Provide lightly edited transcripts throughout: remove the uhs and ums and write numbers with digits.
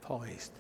poised.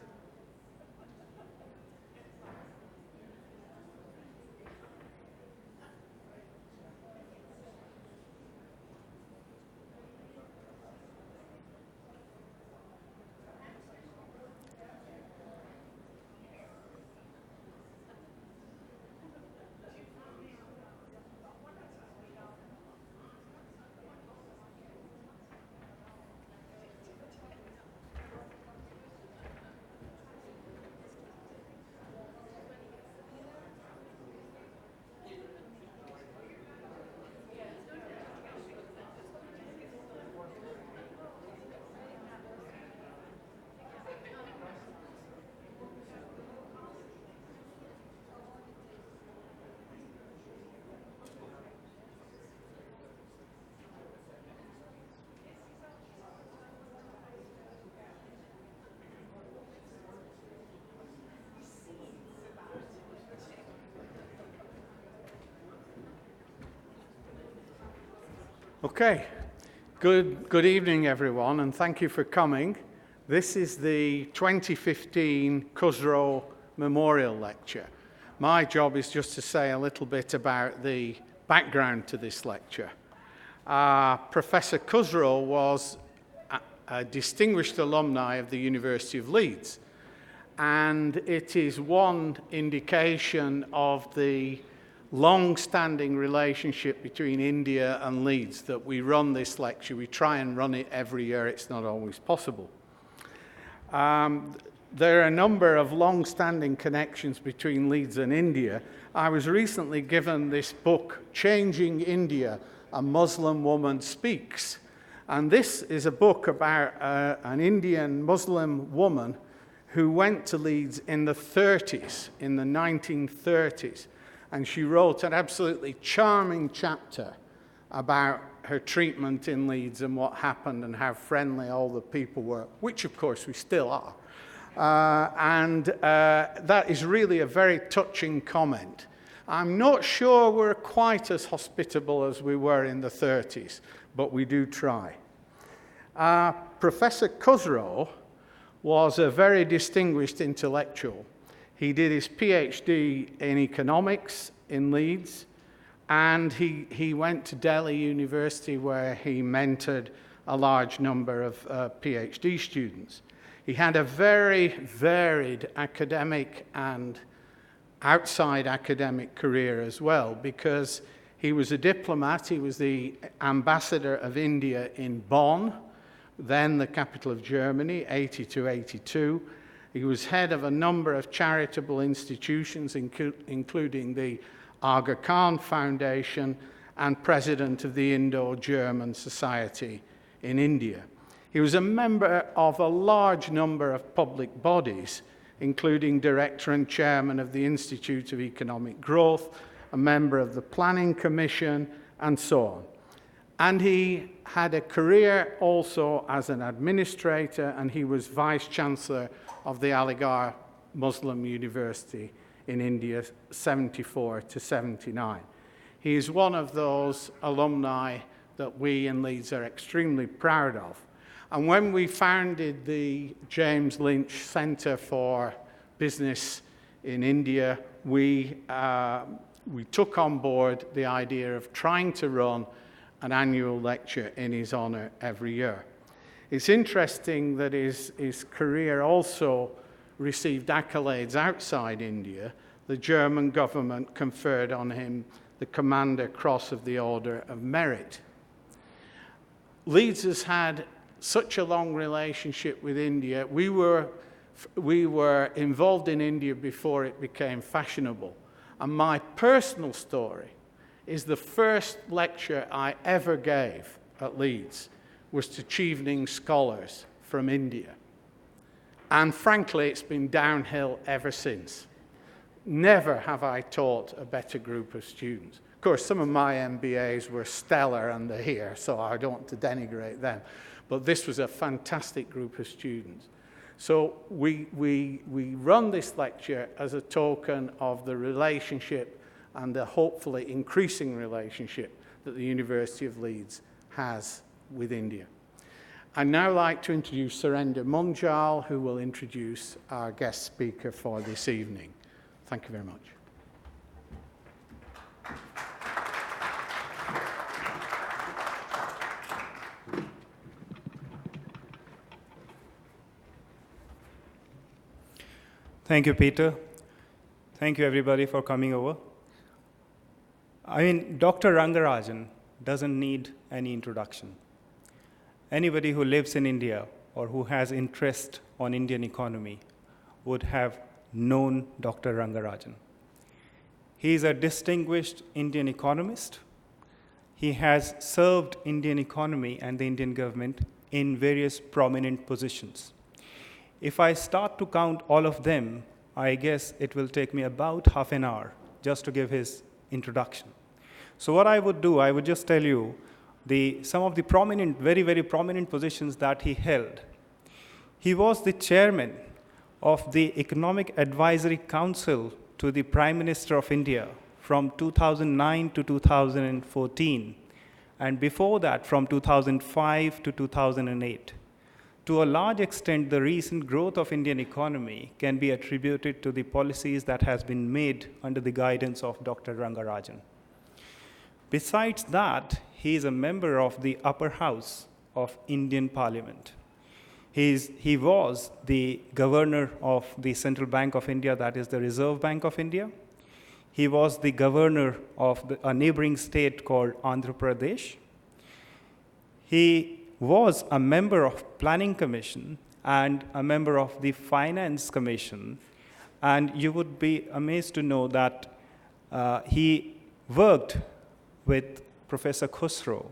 Okay, good evening everyone, and thank you for coming. This is the 2015 Khusro Memorial Lecture. My job is just to say a little bit about the background to this lecture. Professor Khusro was a distinguished alumni of the University of Leeds, and it is one indication of the long-standing relationship between India and Leeds that we run this lecture. We try and run it every year. It's not always possible. There are a number of long-standing connections between Leeds and India. I was recently given this book, Changing India, A Muslim Woman Speaks. And this is a book about an Indian Muslim woman who went to Leeds in the 30s, in the 1930s. And she wrote an absolutely charming chapter about her treatment in Leeds and what happened and how friendly all the people were, which of course we still are. That is really a very touching comment. I'm not sure we're quite as hospitable as we were in the 30s, but we do try. Professor Khusro was a very distinguished intellectual. He did his PhD in economics in Leeds, and he went to Delhi University where he mentored a large number of PhD students. He had a very varied academic and outside academic career as well, because he was a diplomat. He was the ambassador of India in Bonn, then the capital of Germany, 80 to 82. He was head of a number of charitable institutions, including the Aga Khan Foundation, and president of the Indo-German Society in India. He was a member of a large number of public bodies, including director and chairman of the Institute of Economic Growth, a member of the Planning Commission, and so on. And he had a career also as an administrator, and he was vice-chancellor of the Aligarh Muslim University in India, 74 to 79. He is one of those alumni that we in Leeds are extremely proud of. And when we founded the James Lynch Centre for Business in India, we took on board the idea of trying to run an annual lecture in his honour every year. It's interesting that his career also received accolades outside India. The German government conferred on him the Commander Cross of the Order of Merit. Leeds has had such a long relationship with India. We were involved in India before it became fashionable. And my personal story is the first lecture I ever gave at Leeds was to Chevening scholars from India. And frankly, it's been downhill ever since. Never have I taught a better group of students. Of course, some of my MBAs were stellar and they're here, so I don't want to denigrate them. But this was a fantastic group of students. So we run this lecture as a token of the relationship and the hopefully increasing relationship that the University of Leeds has with India. I'd now like to introduce Surender Munjal, who will introduce our guest speaker for this evening. Thank you very much. Thank you, Peter. Thank you, everybody, for coming over. I mean, Dr. Rangarajan doesn't need any introduction. Anybody who lives in India or who has interest on Indian economy would have known Dr. Rangarajan. He is a distinguished Indian economist. He has served Indian economy and the Indian government in various prominent positions. If I start to count all of them, I guess it will take me about half an hour just to give his introduction. So what I would do, I would just tell you some of the prominent, very, very prominent positions that he held. He was the chairman of the Economic Advisory Council to the Prime Minister of India from 2009 to 2014, and before that from 2005 to 2008. To a large extent, the recent growth of Indian economy can be attributed to the policies that has been made under the guidance of Dr. Rangarajan. Besides that, he is a member of the upper house of Indian Parliament. He was the governor of the Central Bank of India, that is the Reserve Bank of India. He was the governor of a neighboring state called Andhra Pradesh. He was a member of Planning Commission and a member of the Finance Commission. And you would be amazed to know that he worked with Professor Khusro.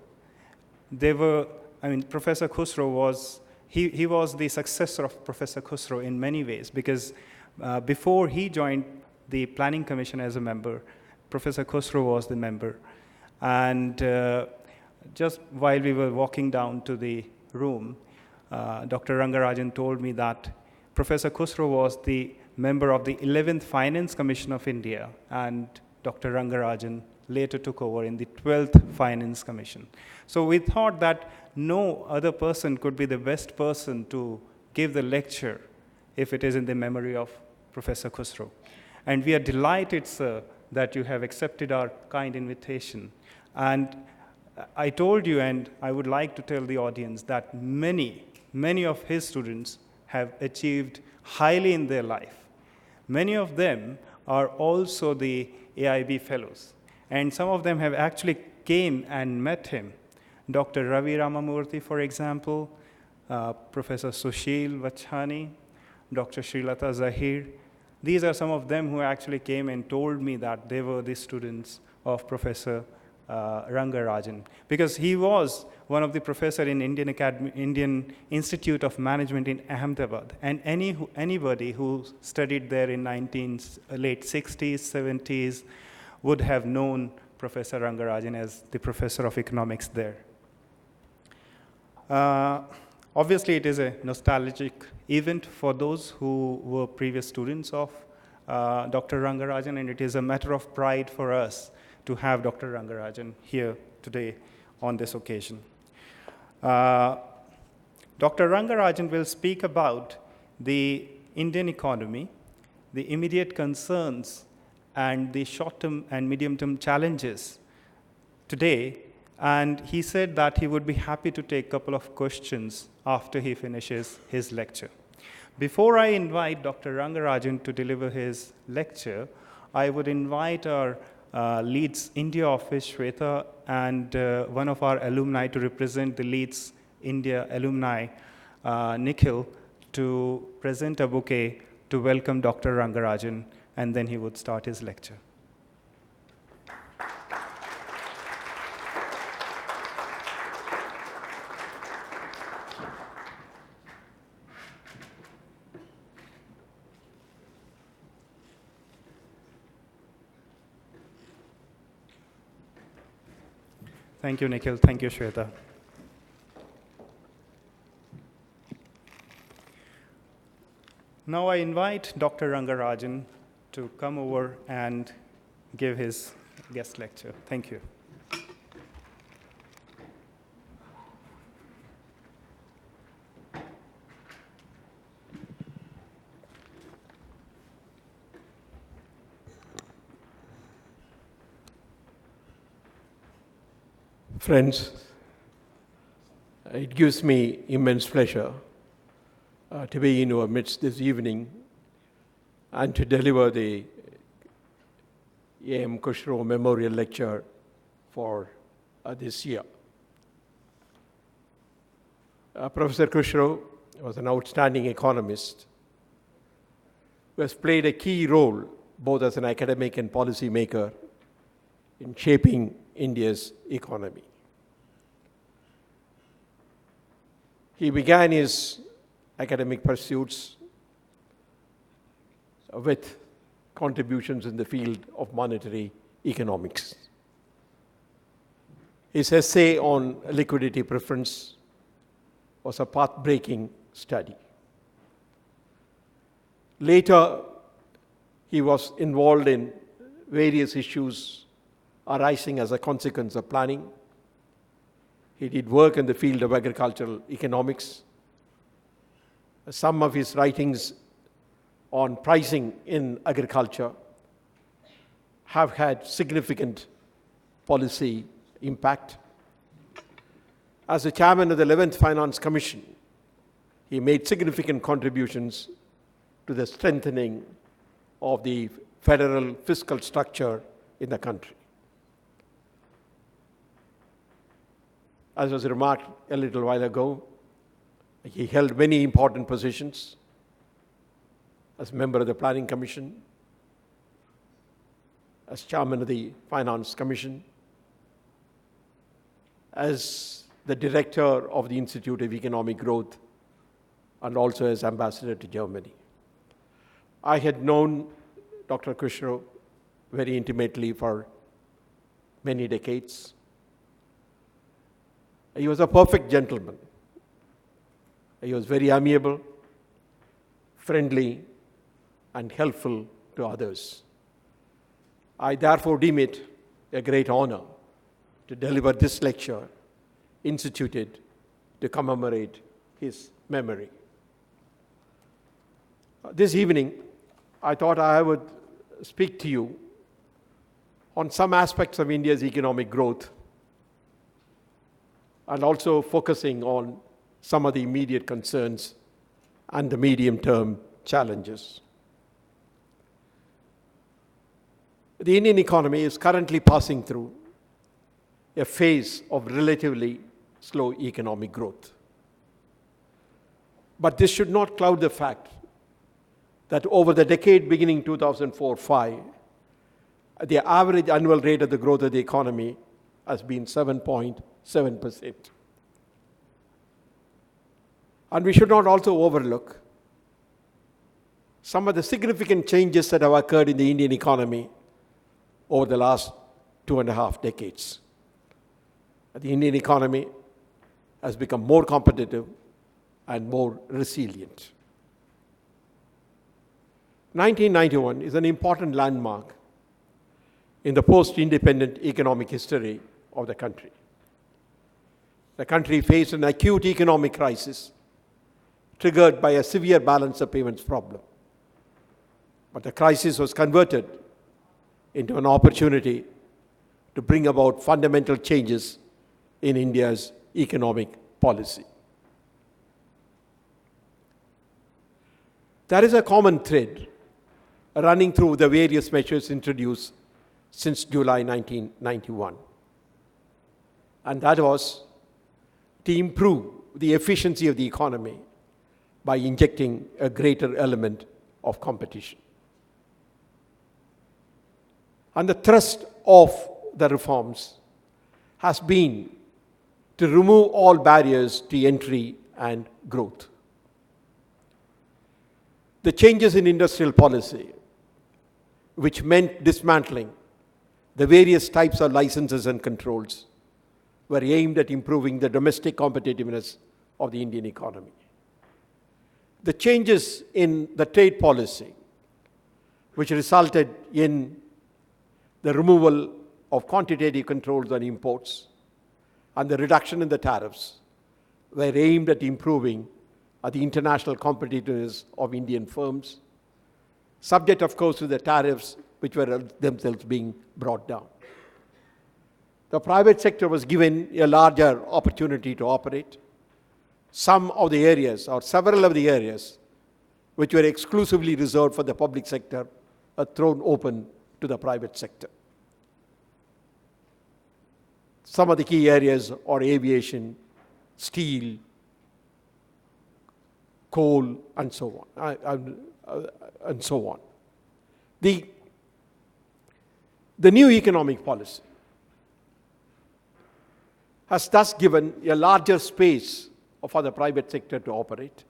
Professor Khusro was, he was the successor of Professor Khusro in many ways, because before he joined the Planning Commission as a member, Professor Khusro was the member. And just while we were walking down to the room, Dr. Rangarajan told me that Professor Khusro was the member of the 11th Finance Commission of India, and Dr. Rangarajan later took over in the 12th Finance Commission. So we thought that no other person could be the best person to give the lecture if it is in the memory of Professor Khusro. And we are delighted, sir, that you have accepted our kind invitation. And I told you, and I would like to tell the audience, that many of his students have achieved highly in their life. Many of them are also the AIB fellows. And some of them have actually came and met him. Dr. Ravi Ramamurthy, for example, Professor Sushil Vachhani, Dr. Srilata Zahir. These are some of them who actually came and told me that they were the students of Professor Rangarajan, because he was one of the professors in Indian Institute of Management in Ahmedabad. And anybody who studied there in late 60s, 70s, would have known Professor Rangarajan as the professor of economics there. Obviously, it is a nostalgic event for those who were previous students of Dr. Rangarajan, and it is a matter of pride for us to have Dr. Rangarajan here today on this occasion. Dr. Rangarajan will speak about the Indian economy, the immediate concerns, and the short-term and medium-term challenges today. And he said that he would be happy to take a couple of questions after he finishes his lecture. Before I invite Dr. Rangarajan to deliver his lecture, I would invite our Leeds India office, Shweta, and one of our alumni to represent the Leeds India alumni, Nikhil, to present a bouquet to welcome Dr. Rangarajan, and then he would start his lecture. Thank you, Nikhil. Thank you, Shweta. Now I invite Dr. Rangarajan to come over and give his guest lecture. Thank you. Friends, it gives me immense pleasure to be in your midst this evening and to deliver the A.M. Khusro Memorial Lecture for this year. Professor Khusro was an outstanding economist who has played a key role both as an academic and policy maker in shaping India's economy. He began his academic pursuits with contributions in the field of monetary economics. His essay on liquidity preference was a path-breaking study. Later, he was involved in various issues arising as a consequence of planning. He did work in the field of agricultural economics. Some of his writings on pricing in agriculture have had significant policy impact. As the chairman of the 11th Finance Commission, he made significant contributions to the strengthening of the federal fiscal structure in the country. As was remarked a little while ago, he held many important positions as member of the Planning Commission, as chairman of the Finance Commission, as the director of the Institute of Economic Growth, and also as ambassador to Germany. I had known Dr. Khusro very intimately for many decades. He was a perfect gentleman. He was very amiable, friendly, and helpful to others. I therefore deem it a great honor to deliver this lecture instituted to commemorate his memory. This evening, I thought I would speak to you on some aspects of India's economic growth and also focusing on some of the immediate concerns and the medium-term challenges. The Indian economy is currently passing through a phase of relatively slow economic growth. But this should not cloud the fact that over the decade beginning 2004-05, the average annual rate of the growth of the economy has been 7.7%. And we should not also overlook some of the significant changes that have occurred in the Indian economy over the last 2.5 decades. The Indian economy has become more competitive and more resilient. 1991 is an important landmark in the post-independent economic history of the country. The country faced an acute economic crisis triggered by a severe balance of payments problem. But the crisis was converted into an opportunity to bring about fundamental changes in India's economic policy. There is a common thread running through the various measures introduced since July 1991. And that was to improve the efficiency of the economy by injecting a greater element of competition. And the thrust of the reforms has been to remove all barriers to entry and growth. The changes in industrial policy, which meant dismantling the various types of licenses and controls, were aimed at improving the domestic competitiveness of the Indian economy. The changes in the trade policy, which resulted in the removal of quantitative controls on imports and the reduction in the tariffs, were aimed at improving the international competitiveness of Indian firms, subject, of course, to the tariffs which were themselves being brought down. the private sector was given a larger opportunity to operate. Some of the areas, or several of the areas, which were exclusively reserved for the public sector, are thrown open to the private sector. Some of the key areas are aviation, steel, coal, and so on. The new economic policy has thus given a larger space for the private sector to operate,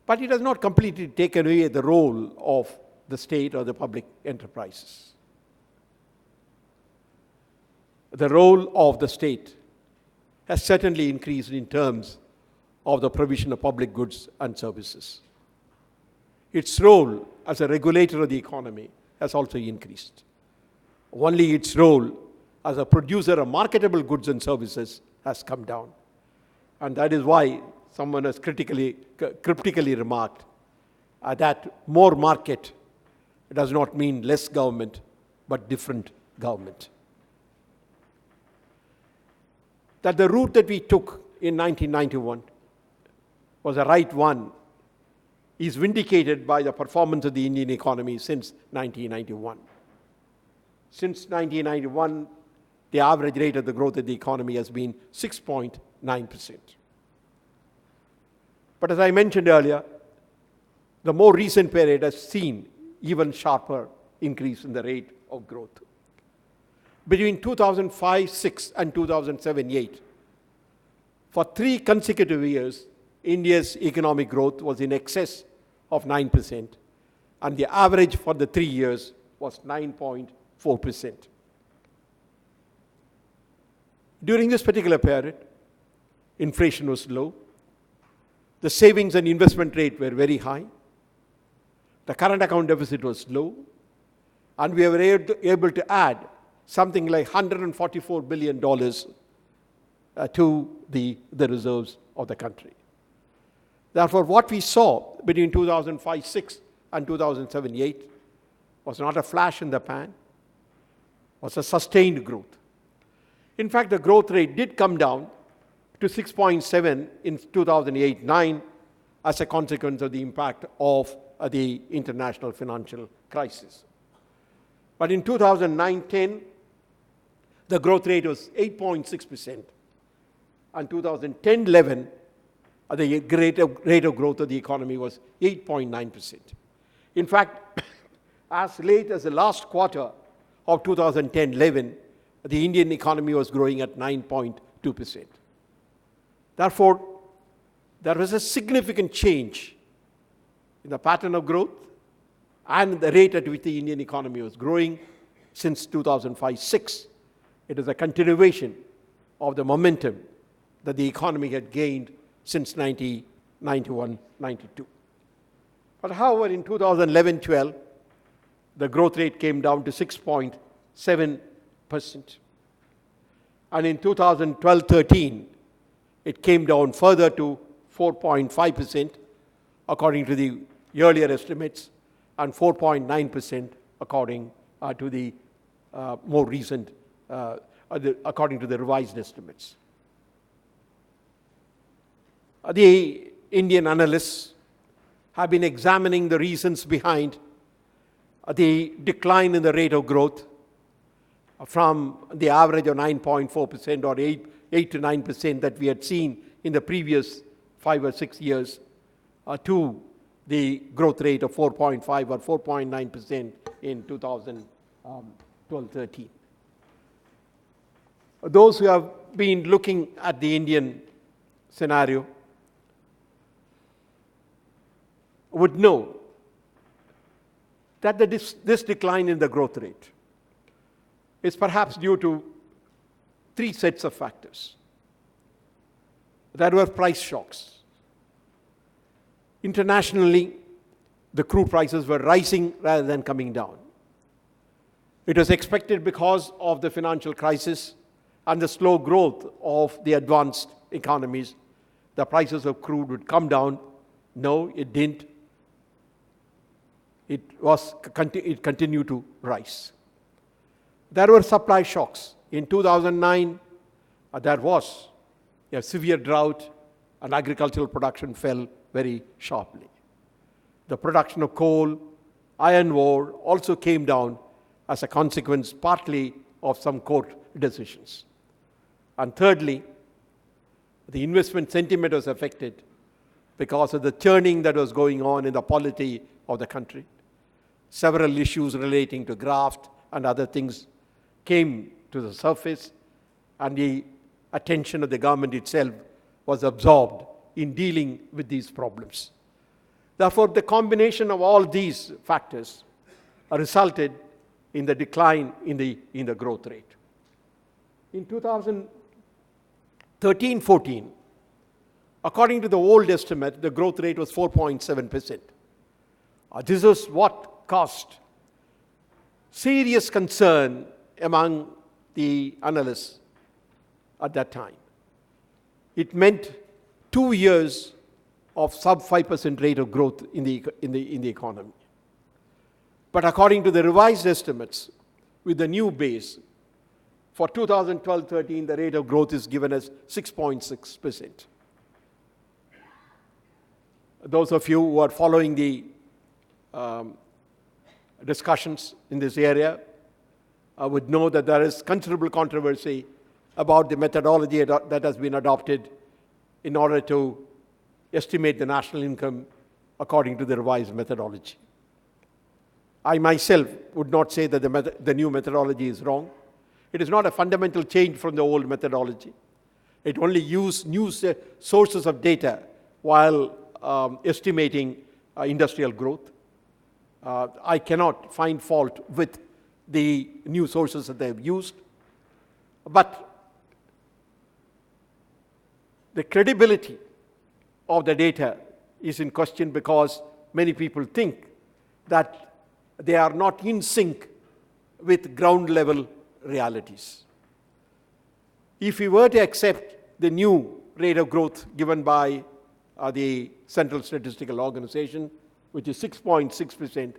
but it has not completely taken away the role of the state or the public enterprises. The role of the state has certainly increased in terms of the provision of public goods and services. Its role as a regulator of the economy has also increased. Only its role as a producer of marketable goods and services has come down. And that is why someone has cryptically remarked that more market does not mean less government, but different government. That the route that we took in 1991 was the right one is vindicated by the performance of the Indian economy since 1991. Since 1991, the average rate of the growth of the economy has been 6.9%. But as I mentioned earlier, the more recent period has seen even sharper increase in the rate of growth. Between 2005-06 and 2007-08, for 3 consecutive years, India's economic growth was in excess of 9%, and the average for the 3 years was 9.4%. During this particular period, inflation was low, the savings and investment rate were very high, the current account deficit was low, and we were able to add something like $144 billion to the reserves of the country. Therefore, what we saw between 2005-06 and 2007-08 was not a flash in the pan, was a sustained growth. In fact, the growth rate did come down to 6.7 in 2008-09 as a consequence of the impact of the international financial crisis. But in 2009-10, the growth rate was 8.6%, and 2010-11, the rate of growth of the economy was 8.9%. In fact, as late as the last quarter of 2010-11, the Indian economy was growing at 9.2%. Therefore, there was a significant change in the pattern of growth and the rate at which the Indian economy was growing since 2005-06. It is a continuation of the momentum that the economy had gained since 1991-92. But however, in 2011-12, the growth rate came down to 6.7%. And in 2012-13, it came down further to 4.5%, according to the earlier estimates, and 4.9% according to the more recent, according to the revised estimates. The Indian analysts have been examining the reasons behind the decline in the rate of growth from the average of 9.4% or 8 to 9% that we had seen in the previous 5 or 6 years to the growth rate of 4.5 or 4.9% in 2012-13. Those who have been looking at the Indian scenario would know that this decline in the growth rate is perhaps due to 3 sets of factors. There were price shocks. Internationally, the crude prices were rising rather than coming down. It was expected because of the financial crisis and the slow growth of the advanced economies, the prices of crude would come down. No, it didn't. It continued to rise. There were supply shocks In 2009, there was a severe drought and agricultural production fell very sharply. The production of coal, iron ore also came down as a consequence partly of some court decisions. And thirdly, the investment sentiment was affected because of the churning that was going on in the polity of the country. Several issues relating to graft and other things came to the surface, and the attention of the government itself was absorbed in dealing with these problems. Therefore, the combination of all these factors resulted in the decline in the growth rate. In 2013-14, according to the old estimate, the growth rate was 4.7%. This is what caused serious concern among the analysts at that time. It meant 2 years of sub 5% rate of growth in the economy. But according to the revised estimates, with the new base, for 2012-13, the rate of growth is given as 6.6%. Those of you who are following the discussions in this area would know that there is considerable controversy about the methodology that has been adopted in order to estimate the national income according to the revised methodology. I myself would not say that the new methodology is wrong. It is not a fundamental change from the old methodology. It only used new sources of data while estimating industrial growth. I cannot find fault with the new sources that they have used. But the credibility of the data is in question because many people think that they are not in sync with ground level realities. If we were to accept the new rate of growth given by the Central Statistical Organization, which is 6.6%,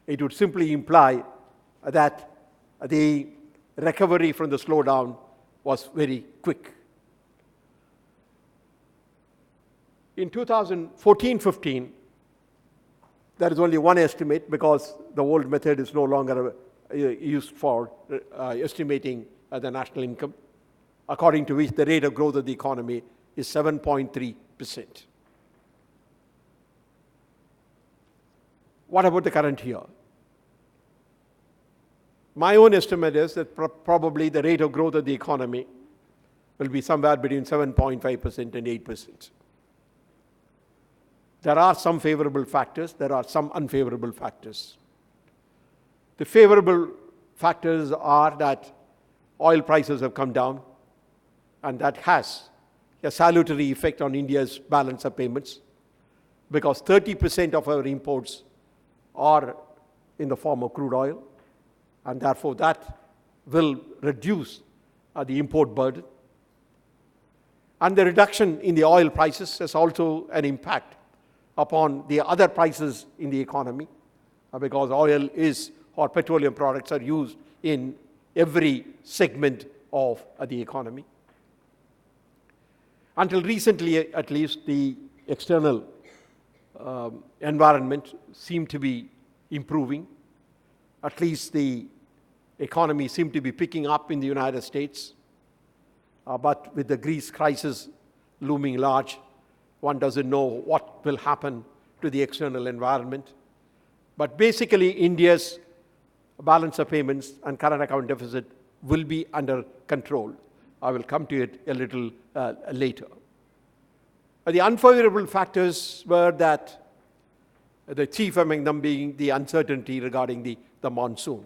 it would simply imply that the recovery from the slowdown was very quick. In 2014-15, there is only one estimate because the old method is no longer used for estimating the national income, according to which the rate of growth of the economy is 7.3%. What about the current year? My own estimate is that probably the rate of growth of the economy will be somewhere between 7.5% and 8%. There are some favorable factors, there are some unfavorable factors. The favorable factors are that oil prices have come down, and that has a salutary effect on India's balance of payments, because 30% of our imports are in the form of crude oil, and therefore that will reduce the import burden. And the reduction in the oil prices has also an impact upon the other prices in the economy, because oil or petroleum products are used in every segment of the economy. Until recently, at least, the external environment seemed to be improving. At least the economy seemed to be picking up in the United States. But with the Greece crisis looming large, one doesn't know what will happen to the external environment. But basically, India's balance of payments and current account deficit will be under control. I will come to it a little later. The unfavorable factors were that the chief among them being the uncertainty regarding the monsoon.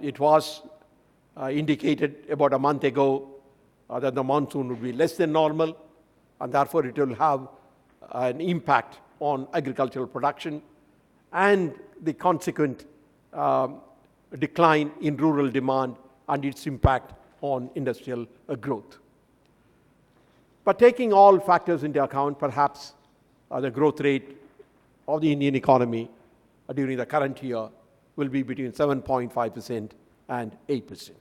It was indicated about a month ago that the monsoon would be less than normal, and therefore it will have an impact on agricultural production and the consequent decline in rural demand and its impact on industrial growth. But taking all factors into account, perhaps the growth rate of the Indian economy during the current year will be between 7.5% and 8%.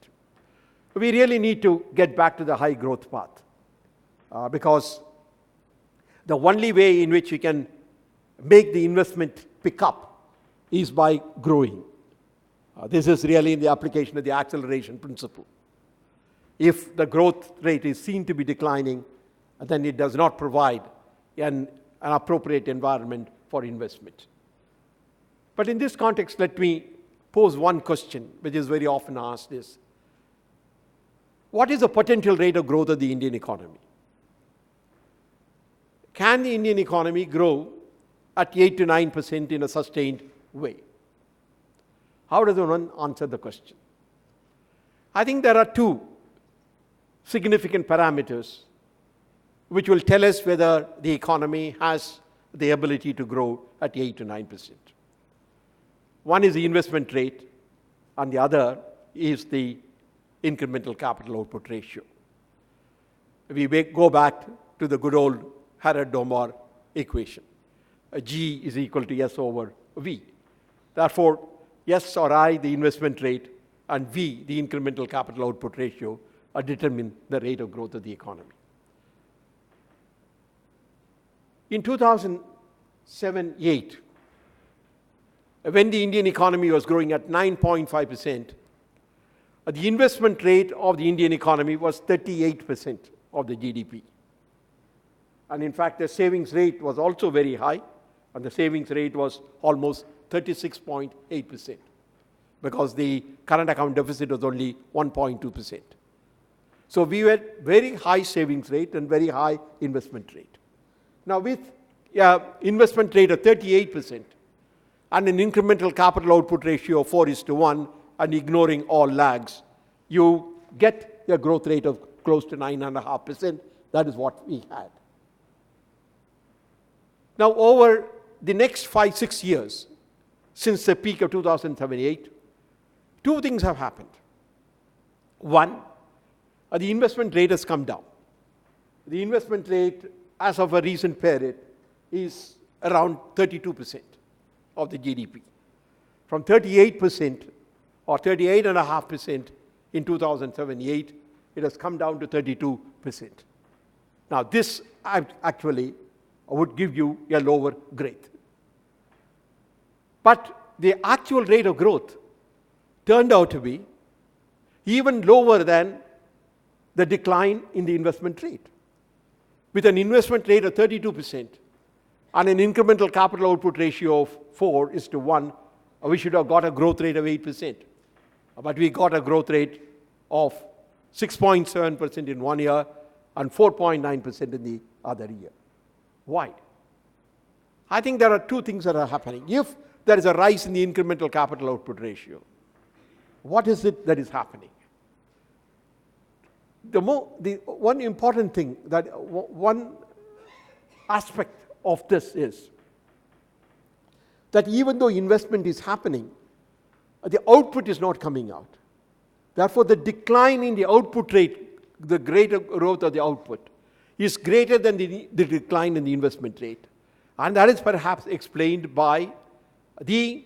we really need to get back to the high growth path because the only way in which we can make the investment pick up is by growing. This is really in the application of the acceleration principle. If the growth rate is seen to be declining, then it does not provide an appropriate environment for investment. But in this context, let me pose one question, which is very often asked is, what is the potential rate of growth of the Indian economy? Can the Indian economy grow at 8 to 9% in a sustained way? How does one answer the question? I think there are two significant parameters which will tell us whether the economy has the ability to grow at 8 to 9%. One is the investment rate, and the other is the incremental capital output ratio. We go back to the good old Harrod-Domar equation. G is equal to S over V. Therefore, S or I, the investment rate, and V, the incremental capital output ratio, determine the rate of growth of the economy. In 2007-8, when the Indian economy was growing at 9.5%, the investment rate of the Indian economy was 38% of the GDP. And in fact, the savings rate was also very high, and the savings rate was almost 36.8%, because the current account deficit was only 1.2%. So we had very high savings rate and very high investment rate. Now with investment rate of 38% and an incremental capital output ratio of 4:1 and ignoring all lags, you get a growth rate of close to 9.5%. That is what we had. Now over the next 5-6 years, since the peak of 2007-8, two things have happened. One, the investment rate has come down. The investment rate, as of a recent period, is around 32% of the GDP. From 38% or 38.5% in 2007-8, it has come down to 32%. Now this actually would give you a lower grade. But the actual rate of growth turned out to be even lower than the decline in the investment rate. With an investment rate of 32% and an incremental capital output ratio of 4:1, we should have got a growth rate of 8%. But we got a growth rate of 6.7% in one year and 4.9% in the other year. Why? I think there are two things that are happening. If there is a rise in the incremental capital output ratio, what is it that is happening? The one important thing, that one aspect of this is that even though investment is happening, the output is not coming out. Therefore, the decline in the output rate, the greater growth of the output, is greater than the decline in the investment rate. And that is perhaps explained by the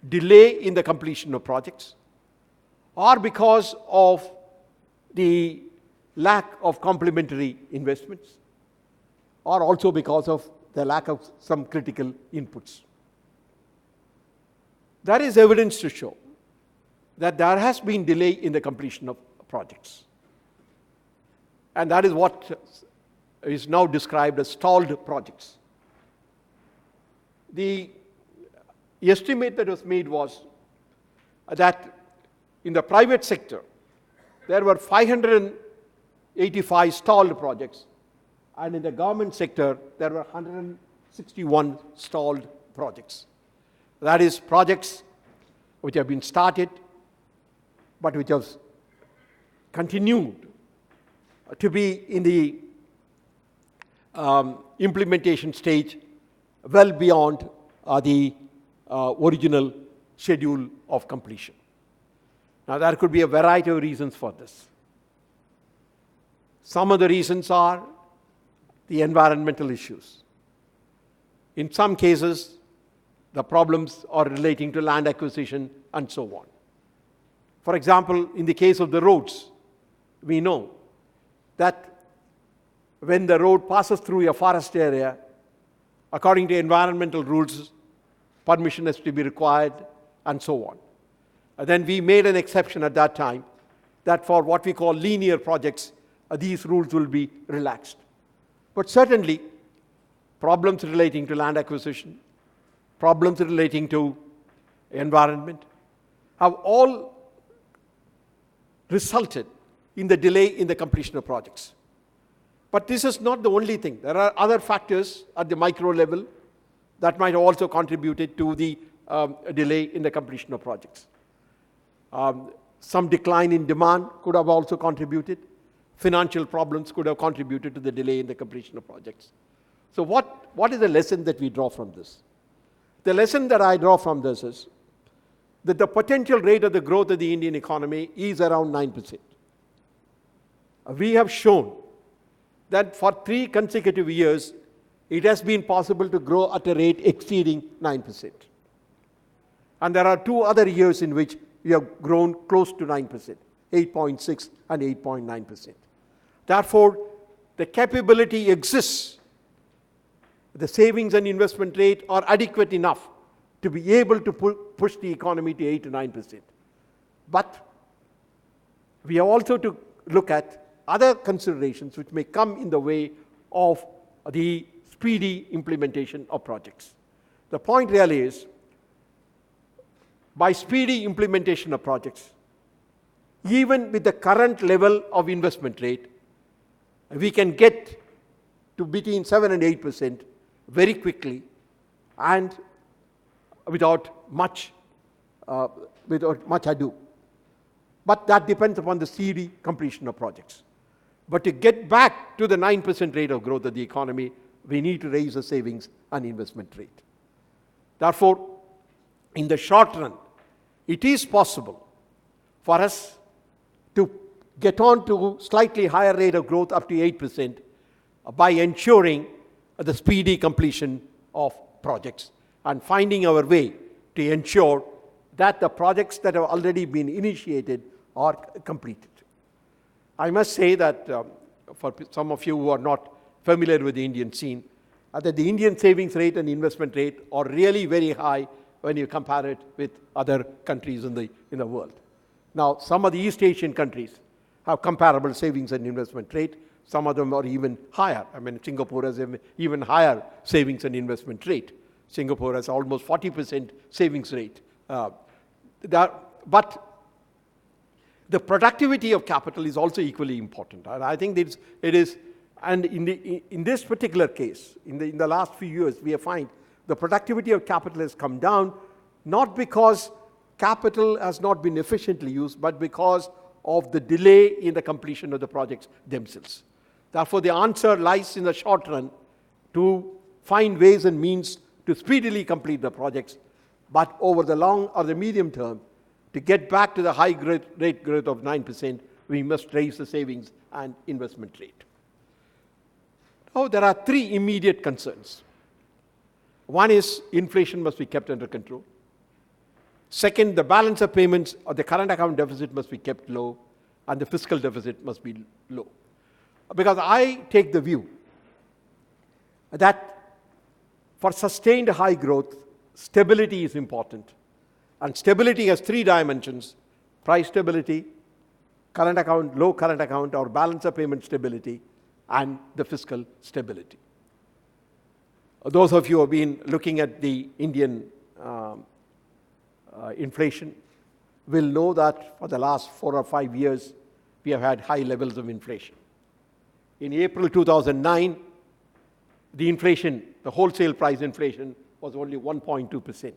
delay in the completion of projects, or because of the lack of complementary investments, or also because of the lack of some critical inputs. There is evidence to show that there has been delay in the completion of projects. And that is what is now described as stalled projects. The estimate that was made was that in the private sector, there were 585 stalled projects, and in the government sector, there were 161 stalled projects. That is, projects which have been started, but which have continued to be in the implementation stage well beyond the original schedule of completion. Now, there could be a variety of reasons for this. Some of the reasons are the environmental issues. In some cases, the problems are relating to land acquisition and so on. For example, in the case of the roads, we know that when the road passes through a forest area, according to environmental rules, permission has to be required, and so on. And then we made an exception at that time that for what we call linear projects, these rules will be relaxed. But certainly, problems relating to land acquisition, problems relating to environment, have all resulted in the delay in the completion of projects. But this is not the only thing. There are other factors at the micro level that might have also contributed to the delay in the completion of projects. Some decline in demand could have also contributed. Financial problems could have contributed to the delay in the completion of projects. So what is the lesson that we draw from this? The lesson that I draw from this is that the potential rate of the growth of the Indian economy is around 9%. We have shown that for 3 consecutive years, it has been possible to grow at a rate exceeding 9%. And there are 2 other years in which we have grown close to 9%, 8.6 and 8.9%. Therefore, the capability exists. The savings and investment rate are adequate enough to be able to push the economy to 8 to 9%. But we have also to look at other considerations which may come in the way of the speedy implementation of projects. The point really is, by speedy implementation of projects, even with the current level of investment rate, we can get to between 7 and 8% very quickly and without much ado. But that depends upon the speedy completion of projects. But to get back to the 9% rate of growth of the economy, we need to raise the savings and investment rate. Therefore, in the short run, it is possible for us to get on to slightly higher rate of growth up to 8% by ensuring the speedy completion of projects and finding our way to ensure that the projects that have already been initiated are completed. I must say that for some of you who are not familiar with the Indian scene, that the Indian savings rate and investment rate are really very high when you compare it with other countries in the world. Now, some of the East Asian countries have comparable savings and investment rate. Some of them are even higher. I mean, Singapore has an even higher savings and investment rate. Singapore has almost 40% savings rate. But the productivity of capital is also equally important. And I think it is, and in this particular case, in the last few years, we have found the productivity of capital has come down, not because capital has not been efficiently used, but because of the delay in the completion of the projects themselves. Therefore, the answer lies in the short run to find ways and means to speedily complete the projects, but over the long or the medium term, to get back to the high rate growth of 9%, we must raise the savings and investment rate. Now, there are 3 immediate concerns. One is inflation must be kept under control. Second, the balance of payments or the current account deficit must be kept low, and the fiscal deficit must be low. Because I take the view that for sustained high growth, stability is important. And stability has 3 dimensions: price stability, current account, low current account, or balance of payment stability, and the fiscal stability. Those of you who have been looking at the Indian inflation will know that for the last 4 or 5 years, we have had high levels of inflation. In April 2009, the inflation, the wholesale price inflation, was only 1.2%.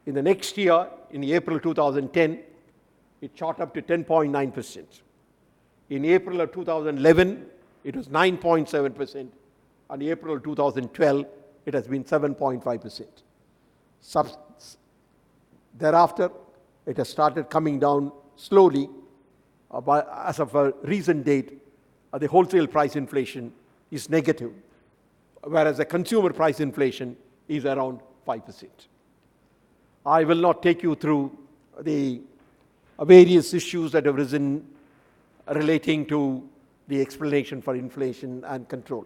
In the next year, in April 2010, it shot up to 10.9%. In April of 2011, it was 9.7%. And in April 2012, it has been 7.5%. Thereafter, it has started coming down slowly. As of a recent date, the wholesale price inflation is negative, whereas the consumer price inflation is around 5%. I will not take you through the various issues that have risen relating to the explanation for inflation and control.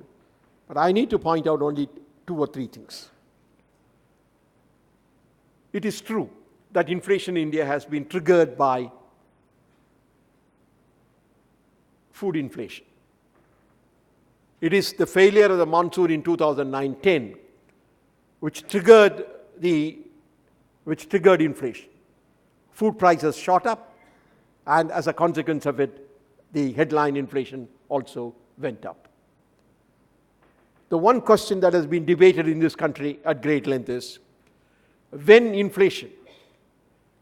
But I need to point out only 2 or 3 things. It is true that inflation in India has been triggered by food inflation. It is the failure of the monsoon in 2009-10 which triggered inflation. Food prices shot up, and as a consequence of it, the headline inflation also went up. The one question that has been debated in this country at great length is, when inflation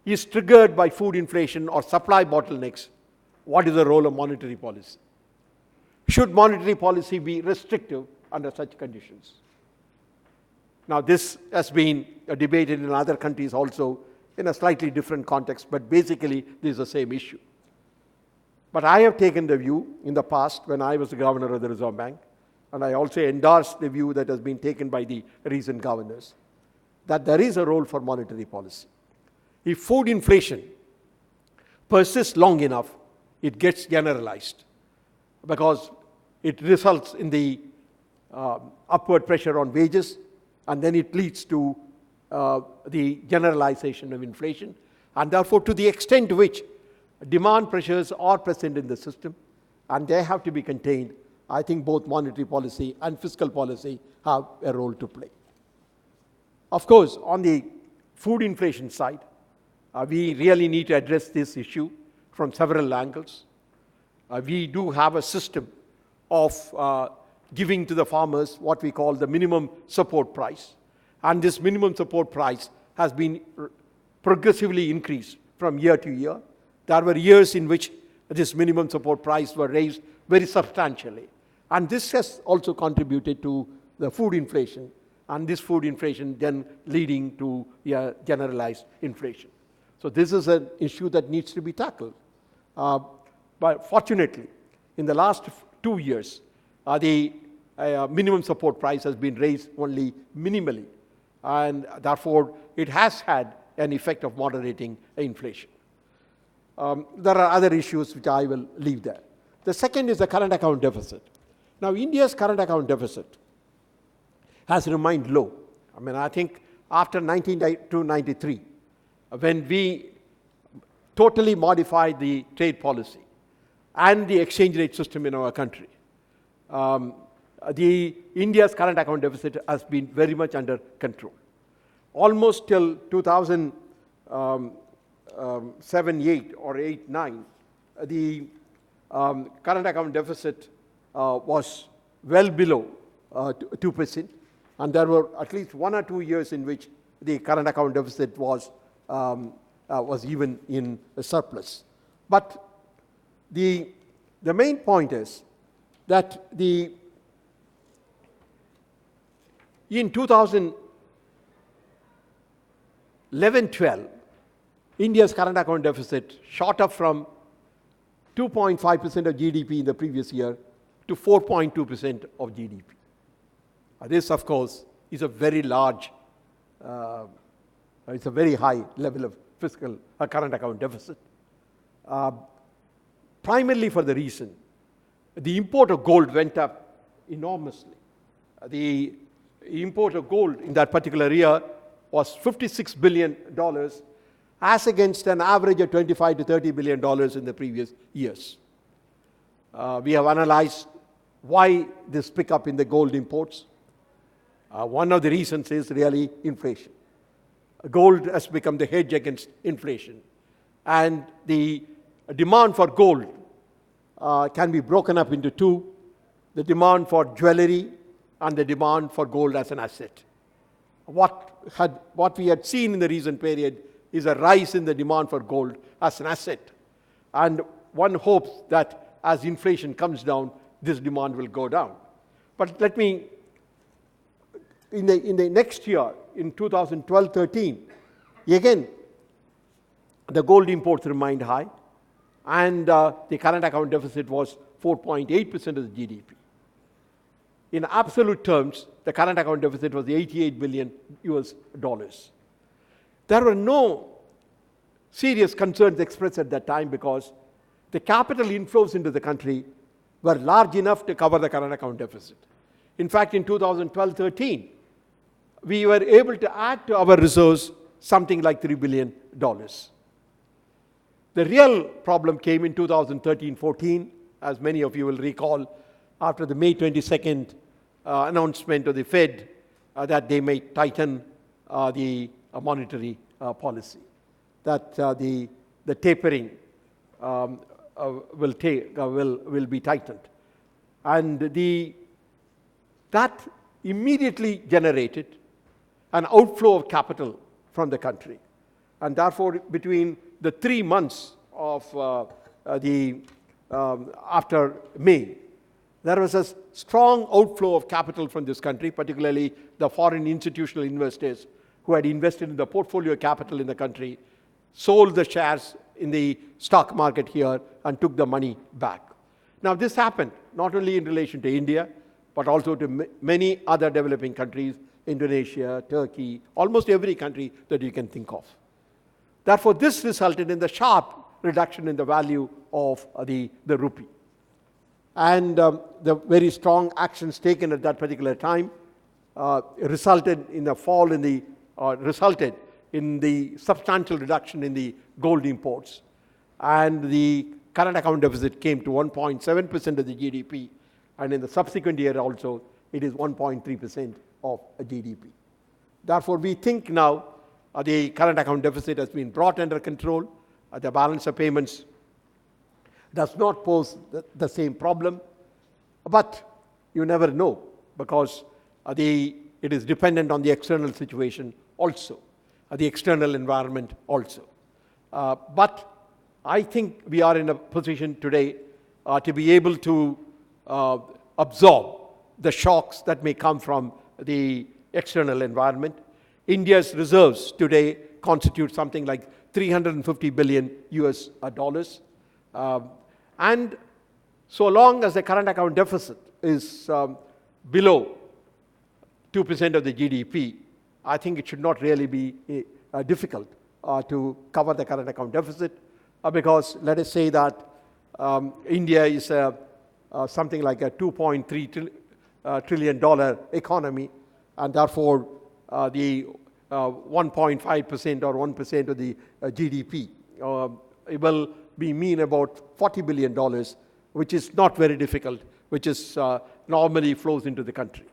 is triggered by food inflation or supply bottlenecks, what is the role of monetary policy? Should monetary policy be restrictive under such conditions? Now, this has been debated in other countries also in a slightly different context, but basically this is the same issue. But I have taken the view in the past when I was the governor of the Reserve Bank, and I also endorsed the view that has been taken by the recent governors, that there is a role for monetary policy. If food inflation persists long enough, it gets generalized because it results in the upward pressure on wages, and then it leads to the generalization of inflation. And therefore, to the extent to which demand pressures are present in the system and they have to be contained, I think both monetary policy and fiscal policy have a role to play. Of course, on the food inflation side, we really need to address this issue from several angles. We do have a system of giving to the farmers what we call the minimum support price. And this minimum support price has been progressively increased from year to year. There were years in which this minimum support price were raised very substantially. And this has also contributed to the food inflation, and this food inflation then leading to generalized inflation. So this is an issue that needs to be tackled. But fortunately, in the last 2 years, the minimum support price has been raised only minimally, and therefore it has had an effect of moderating inflation. There are other issues which I will leave there. The second is the current account deficit. Now, India's current account deficit has remained low. I mean, I think after 1992-93, when we totally modified the trade policy and the exchange rate system in our country, India's current account deficit has been very much under control. Almost till 2007-8 or 8-9, the current account deficit was well below 2%, and there were at least 1 or 2 years in which the current account deficit was even in a surplus. But the main point is that in 2011-12, India's current account deficit shot up from 2.5% of GDP in the previous year to 4.2% of GDP. This, of course, is a very large, it's a very high level of fiscal current account deficit. Primarily for the reason, the import of gold went up enormously. The import of gold in that particular year was $56 billion, as against an average of $25 to $30 billion in the previous years. We have analyzed why this pickup in the gold imports. One of the reasons is really inflation. Gold has become the hedge against inflation. And the demand for gold can be broken up into two: the demand for jewelry and the demand for gold as an asset. What we had seen in the recent period is a rise in the demand for gold as an asset. And one hopes that as inflation comes down, this demand will go down. But let me, in the next year, in 2012-13, again, the gold imports remained high, and the current account deficit was 4.8% of the GDP. In absolute terms, the current account deficit was $88 billion. There were no serious concerns expressed at that time because the capital inflows into the country were large enough to cover the current account deficit. In fact, in 2012-13, we were able to add to our reserves something like $3 billion. The real problem came in 2013-14, as many of you will recall, after the May 22nd announcement of the Fed that they may tighten the monetary policy, that the tapering will be tightened. And that immediately generated an outflow of capital from the country. And therefore, between the 3 months of after May, there was a strong outflow of capital from this country, particularly the foreign institutional investors who had invested in the portfolio capital in the country, sold the shares in the stock market here and took the money back. Now, this happened not only in relation to India, but also to many other developing countries, Indonesia, Turkey, almost every country that you can think of. Therefore, this resulted in the sharp reduction in the value of the rupee. And the very strong actions taken at that particular time resulted in a fall in the, resulted in the substantial reduction in the gold imports. And the current account deficit came to 1.7% of the GDP. And in the subsequent year also, it is 1.3% of GDP. Therefore, we think now the current account deficit has been brought under control. The balance of payments does not pose the same problem. But you never know, because it is dependent on the external situation also, the external environment also. But I think we are in a position today to be able to absorb the shocks that may come from the external environment. India's reserves today constitute something like $350 billion US dollars. And so long as the current account deficit is below 2% of the GDP, I think it should not really be difficult to cover the current account deficit, because let us say that India is something like a $2.3 trillion economy, and therefore the 1.5% or 1% of the GDP it will mean about $40 billion, which is not very difficult, which is normally flows into the country.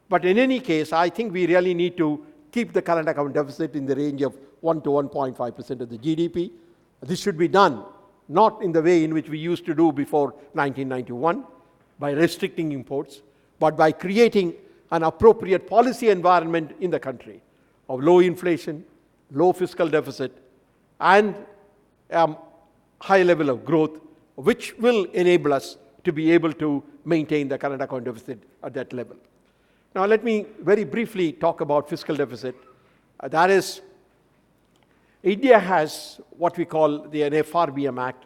But in any case, I think we really need to keep the current account deficit in the range of 1 to 1.5% of the GDP. This should be done not in the way in which we used to do before 1991, by restricting imports, but by creating an appropriate policy environment in the country of low inflation, low fiscal deficit, and high level of growth, which will enable us to be able to maintain the current account deficit at that level. Now, let me very briefly talk about fiscal deficit. That is, India has what we call the FRBM Act,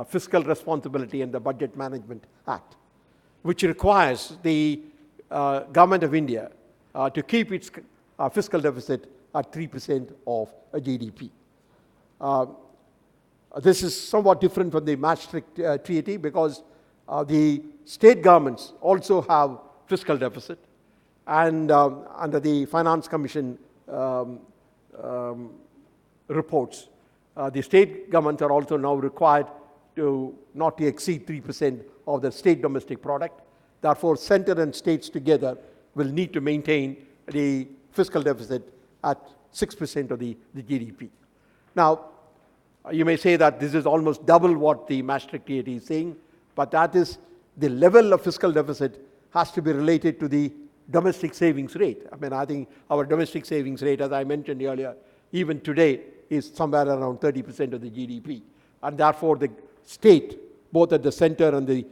Fiscal Responsibility and the Budget Management Act, which requires the government of India to keep its fiscal deficit at 3% of GDP. This is somewhat different from the Maastricht Treaty, because the state governments also have fiscal deficit, and under the Finance Commission reports, the state governments are also now required to not to exceed 3% of the state domestic product. Therefore, center and states together will need to maintain the fiscal deficit at 6% of the GDP. Now, you may say that this is almost double what the Maastricht Treaty is saying, but that is the level of fiscal deficit has to be related to the domestic savings rate. I mean, I think our domestic savings rate, as I mentioned earlier, even today is somewhere around 30% of the GDP. And therefore, the state, both at the center and the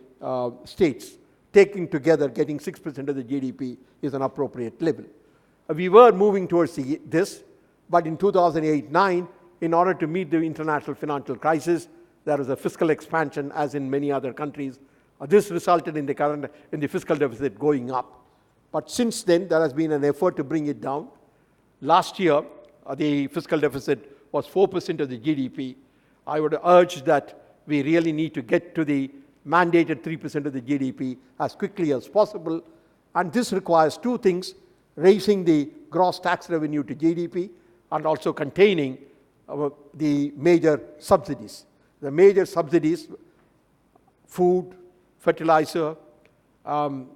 states, taking together, getting 6% of the GDP is an appropriate level. We were moving towards this, but in 2008-9, in order to meet the international financial crisis, there was a fiscal expansion, as in many other countries. This resulted in the fiscal deficit going up. But since then, there has been an effort to bring it down. Last year, the fiscal deficit was 4% of the GDP. I would urge that we really need to get to the mandated 3% of the GDP as quickly as possible. And this requires two things: raising the gross tax revenue to GDP and also containing the major subsidies. The major subsidies, food, fertilizer, and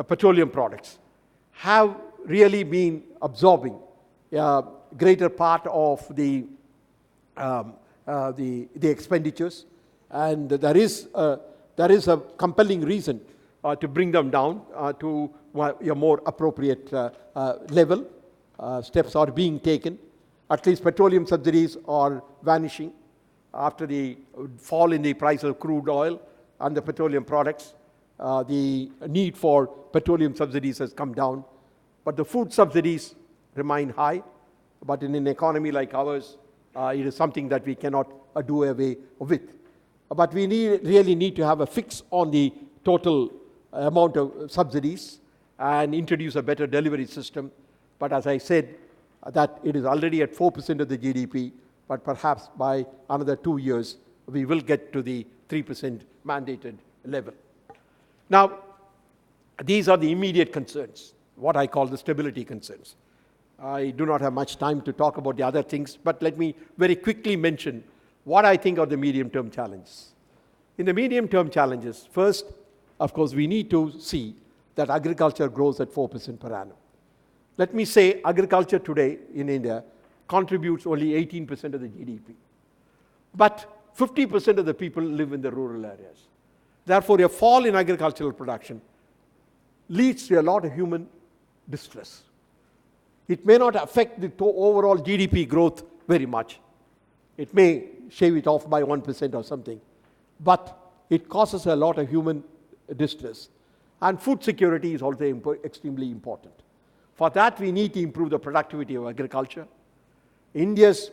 petroleum products, have really been absorbing a greater part of the expenditures, and there is a compelling reason to bring them down to a more appropriate level. Steps are being taken. At least petroleum subsidies are vanishing after the fall in the price of crude oil and the petroleum products. The need for petroleum subsidies has come down, but the food subsidies remain high. But in an economy like ours, it is something that we cannot do away with. But we really need to have a fix on the total amount of subsidies and introduce a better delivery system. But as I said, that it is already at 4% of the GDP, but perhaps by another 2 years, we will get to the 3% mandated level. Now, these are the immediate concerns, what I call the stability concerns. I do not have much time to talk about the other things, but let me very quickly mention what I think are the medium-term challenges. In the medium-term challenges, first, of course, we need to see that agriculture grows at 4% per annum. Let me say agriculture today in India contributes only 18% of the GDP. But 50% of the people live in the rural areas. Therefore, a fall in agricultural production leads to a lot of human distress. It may not affect the overall GDP growth very much. It may shave it off by 1% or something. But it causes a lot of human distress. And food security is also extremely important. For that, we need to improve the productivity of agriculture. India's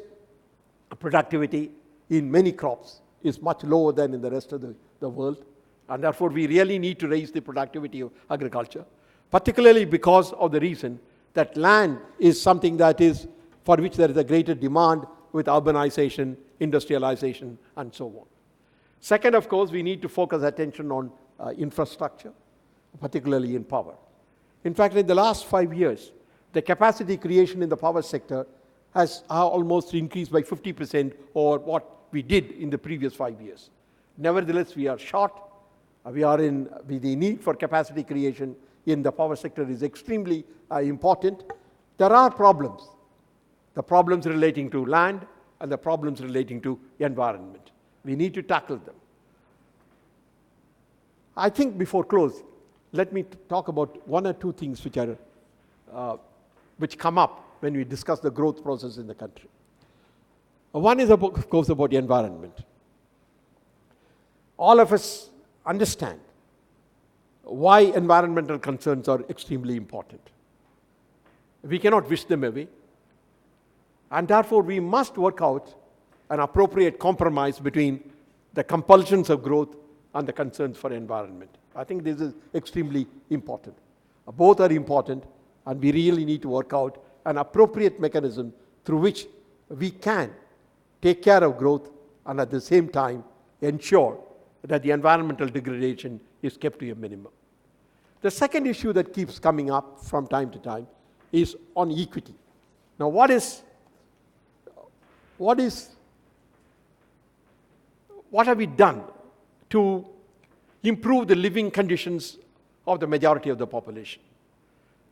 productivity in many crops is much lower than in the rest of the world. And therefore, we really need to raise the productivity of agriculture, particularly because of the reason that land is something that is for which there is a greater demand with urbanization, industrialization, and so on. Second, of course, we need to focus attention on infrastructure, particularly in power. In fact, in the last 5 years, the capacity creation in the power sector has almost increased by 50% over what we did in the previous 5 years. Nevertheless, we are short. The need for capacity creation in the power sector is extremely important. There are problems. The problems relating to land and the problems relating to environment. We need to tackle them. I think before close, let me talk about one or two things which come up when we discuss the growth process in the country. One is, of course, about the environment. All of us understand why environmental concerns are extremely important. We cannot wish them away. And therefore, we must work out an appropriate compromise between the compulsions of growth and the concerns for environment. I think this is extremely important. Both are important, and we really need to work out an appropriate mechanism through which we can take care of growth and at the same time ensure that the environmental degradation is kept to a minimum. The second issue that keeps coming up from time to time is on equity. Now, what have we done to improve the living conditions of the majority of the population?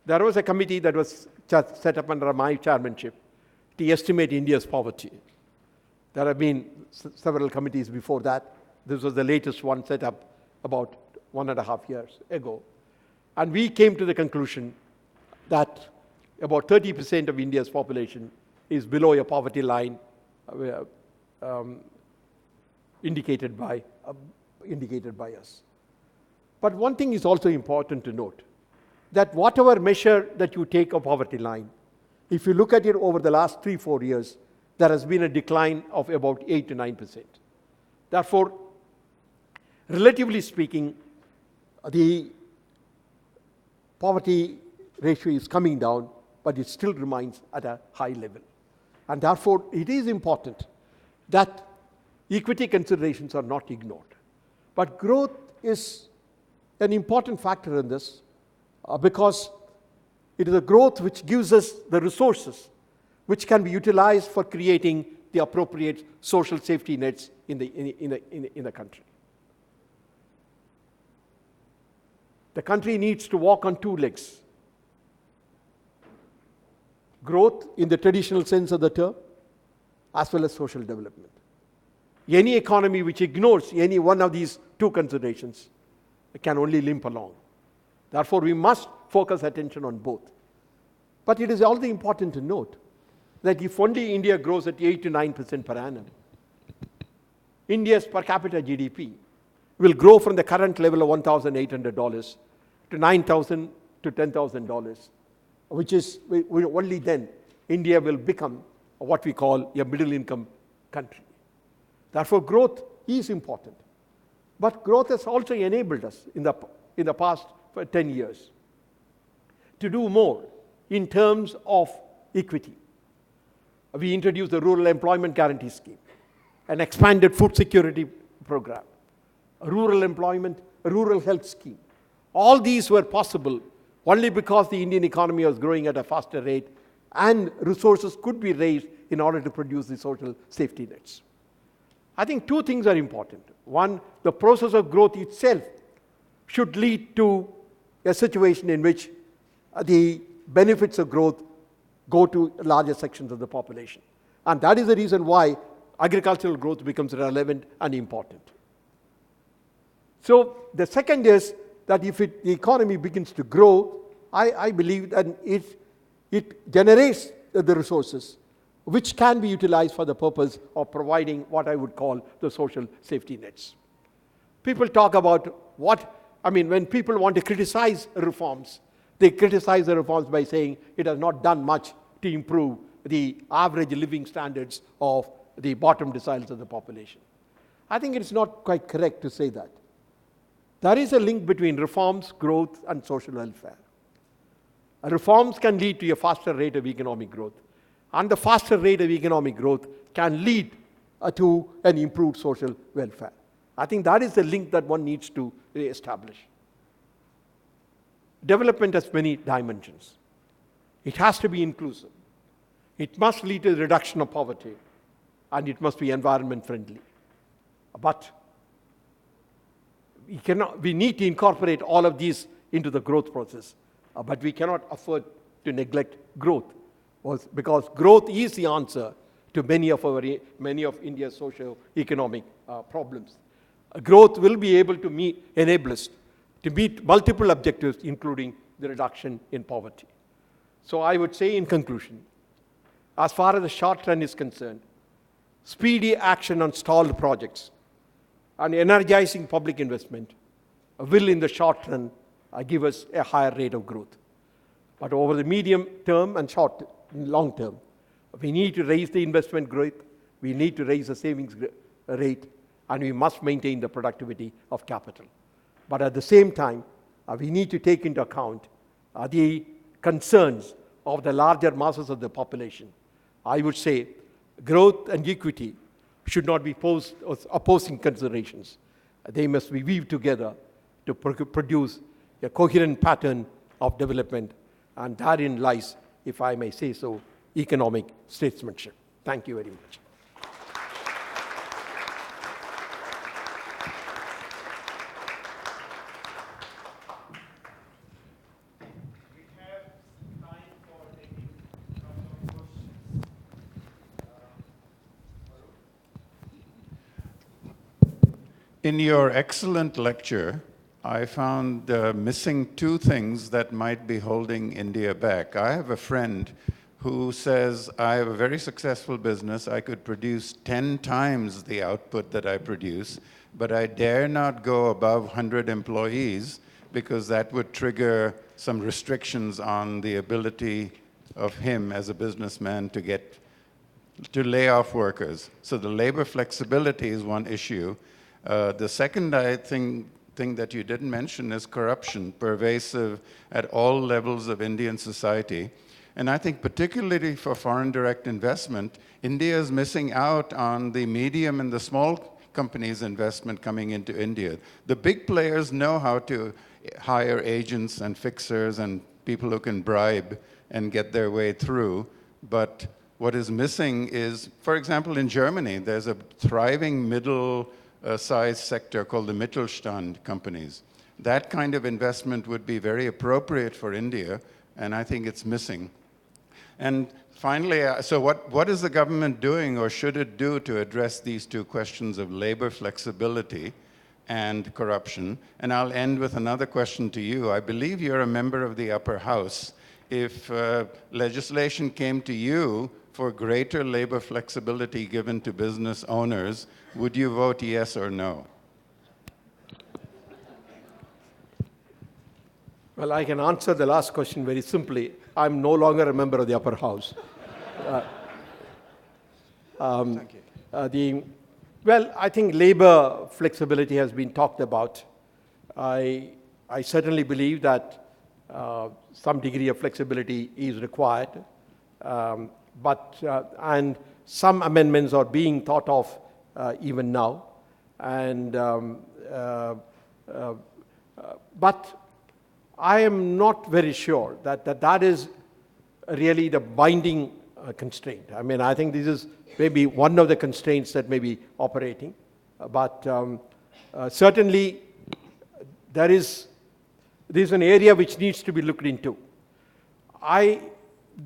There was a committee that was set up under my chairmanship to estimate India's poverty. There have been several committees before that. This was the latest one set up about 1.5 years ago. And we came to the conclusion that about 30% of India's population is below a poverty line indicated by us. But one thing is also important to note, that whatever measure that you take of poverty line, if you look at it over the last 3-4 years, there has been a decline of about 8 to 9%. Therefore, relatively speaking, the poverty ratio is coming down, but it still remains at a high level. And therefore, it is important that equity considerations are not ignored. But growth is an important factor in this because it is a growth which gives us the resources which can be utilized for creating the appropriate social safety nets in the country. The country needs to walk on two legs. Growth in the traditional sense of the term, as well as social development. Any economy which ignores any one of these two considerations can only limp along. Therefore, we must focus attention on both. But it is also important to note that if only India grows at 8 to 9% per annum, India's per capita GDP will grow from the current level of $1,800 to $9,000 to $10,000, which is only then India will become what we call a middle income country. Therefore, growth is important. But growth has also enabled us in the past 10 years to do more in terms of equity. We introduced the Rural Employment Guarantee Scheme, an expanded food security program, a rural employment, a rural health scheme. All these were possible only because the Indian economy was growing at a faster rate and resources could be raised in order to produce the social safety nets. I think two things are important. One, the process of growth itself should lead to a situation in which the benefits of growth go to larger sections of the population. And that is the reason why agricultural growth becomes relevant and important. So the second is that if the economy begins to grow, I believe that it generates the resources which can be utilized for the purpose of providing what I would call the social safety nets. People talk about when people want to criticize reforms, they criticize the reforms by saying it has not done much to improve the average living standards of the bottom deciles of the population. I think it's not quite correct to say that. There is a link between reforms, growth, and social welfare. Reforms can lead to a faster rate of economic growth, and the faster rate of economic growth can lead to an improved social welfare. I think that is the link that one needs to establish. Development has many dimensions. It has to be inclusive. It must lead to the reduction of poverty, and it must be environment friendly. But we need to incorporate all of these into the growth process, but we cannot afford to neglect growth, because growth is the answer to many of India's socio-economic problems. Growth will be able to enable us to meet multiple objectives, including the reduction in poverty. So I would say in conclusion, as far as the short run is concerned, speedy action on stalled projects and energizing public investment will in the short run give us a higher rate of growth. But over the medium term and long term, we need to raise the investment growth, we need to raise the savings rate, and we must maintain the productivity of capital. But at the same time, we need to take into account the concerns of the larger masses of the population. I would say growth and equity should not be opposing considerations. They must be weaved together to produce a coherent pattern of development, and therein lies, if I may say so, economic statesmanship. Thank you very much. In your excellent lecture, I found missing two things that might be holding India back. I have a friend who says, I have a very successful business. I could produce 10 times the output that I produce, but I dare not go above 100 employees because that would trigger some restrictions on the ability of him as a businessman to lay off workers. So the labor flexibility is one issue. The second, thing that you didn't mention is corruption, pervasive at all levels of Indian society. And I think particularly for foreign direct investment, India is missing out on the medium and the small companies' investment coming into India. The big players know how to hire agents and fixers and people who can bribe and get their way through. But what is missing is, for example, in Germany, there's a thriving middle-sized sector called the Mittelstand companies. That kind of investment would be very appropriate for India, and I think it's missing. And finally, so what is the government doing or should it do to address these two questions of labor flexibility and corruption? And I'll end with another question to you. I believe you're a member of the upper house. If legislation came to you for greater labor flexibility given to business owners, would you vote yes or no? Well, I can answer the last question very simply. I'm no longer a member of the upper house. Thank you. Well, I think labor flexibility has been talked about. I certainly believe that some degree of flexibility is required, and some amendments are being thought of even now. But I am not very sure that is really the binding constraint. I mean, I think this is maybe one of the constraints that may be operating, but certainly there is an area which needs to be looked into.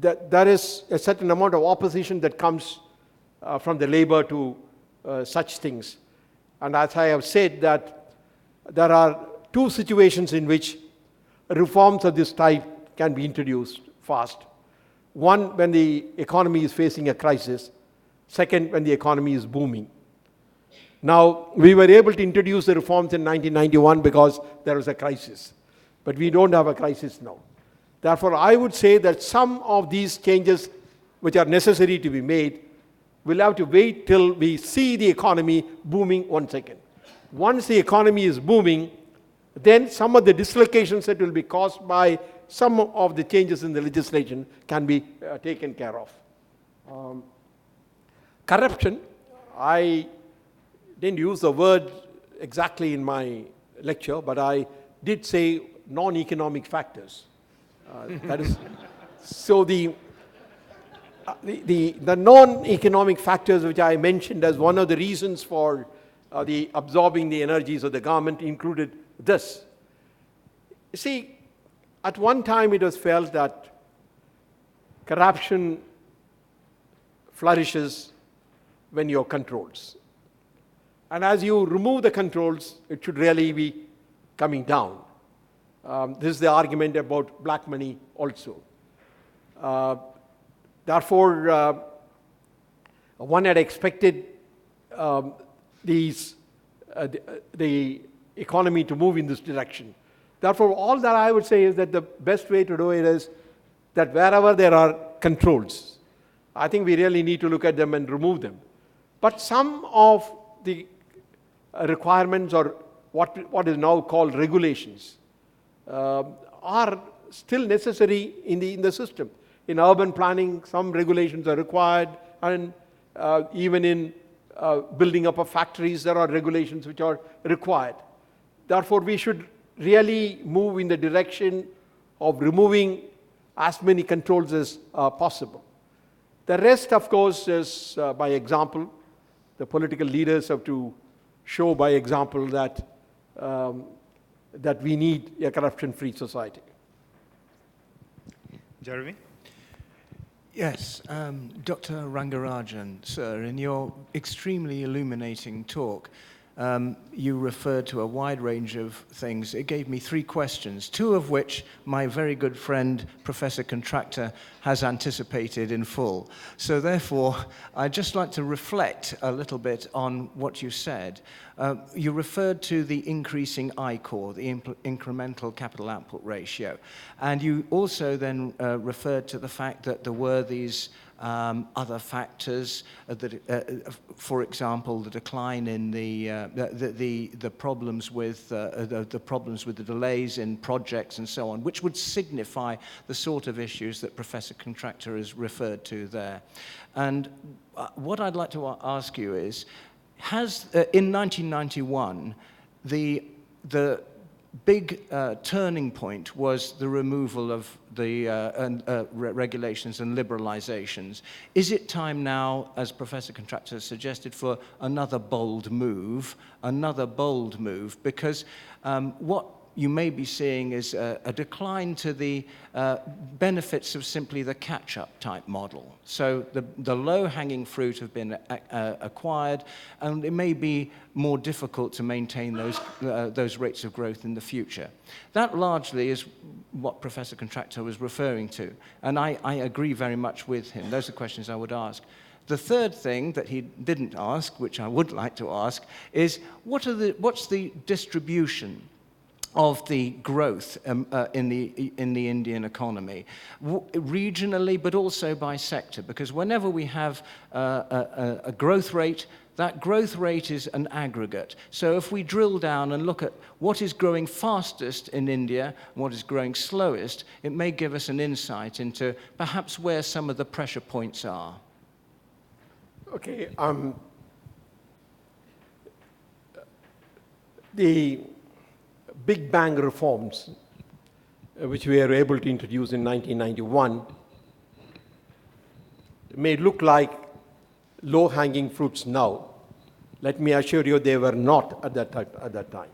There is a certain amount of opposition that comes from the labor to such things. And as I have said, that there are two situations in which reforms of this type can be introduced fast. One, when the economy is facing a crisis. Second, when the economy is booming. Now, we were able to introduce the reforms in 1991 because there was a crisis. But we don't have a crisis now. Therefore, I would say that some of these changes which are necessary to be made will have to wait till we see the economy booming once again. Once the economy is booming, then some of the dislocations that will be caused by some of the changes in the legislation can be taken care of. Corruption, I didn't use the word exactly in my lecture, but I did say non-economic factors. That is, so the non-economic factors which I mentioned as one of the reasons for the absorbing the energies of the government included this. You see, at one time it was felt that corruption flourishes when you're controls. And as you remove the controls, it should really be coming down. This is the argument about black money also. Therefore, one had expected the economy to move in this direction. Therefore, all that I would say is that the best way to do it is that wherever there are controls, I think we really need to look at them and remove them. But some of the requirements, or what is now called regulations, are still necessary in the system. In urban planning, some regulations are required, and even in building up of factories, there are regulations which are required. Therefore, we should really move in the direction of removing as many controls as possible. The rest, of course, is by example. The political leaders have to show by example that we need a corruption-free society. Jeremy? Yes, Dr. Rangarajan, sir, in your extremely illuminating talk, you referred to a wide range of things. It gave me 3 questions, 2 of which my very good friend, Professor Contractor, has anticipated in full. So therefore, I'd just like to reflect a little bit on what you said. You referred to the increasing I-core, the incremental capital output ratio. And you also then referred to the fact that there were these other factors, for example, the decline in the problems with the delays in projects and so on, which would signify the sort of issues that Professor Contractor has referred to there. And what I'd like to ask you is, in 1991, the big turning point was the removal of the regulations and liberalizations. Is it time now, as Professor Contractor suggested, for another bold move? Because what you may be seeing is a decline to the benefits of simply the catch-up type model. So the low-hanging fruit have been acquired, and it may be more difficult to maintain those rates of growth in the future. That largely is what Professor Contractor was referring to, and I agree very much with him. Those are questions I would ask. The third thing that he didn't ask, which I would like to ask, is what's the distribution of the growth in the Indian economy, regionally, but also by sector? Because whenever we have a growth rate, that growth rate is an aggregate. So if we drill down and look at what is growing fastest in India and what is growing slowest, it may give us an insight into perhaps where some of the pressure points are. Okay. The Big Bang reforms, which we were able to introduce in 1991, may look like low-hanging fruits now. Let me assure you, they were not at that time.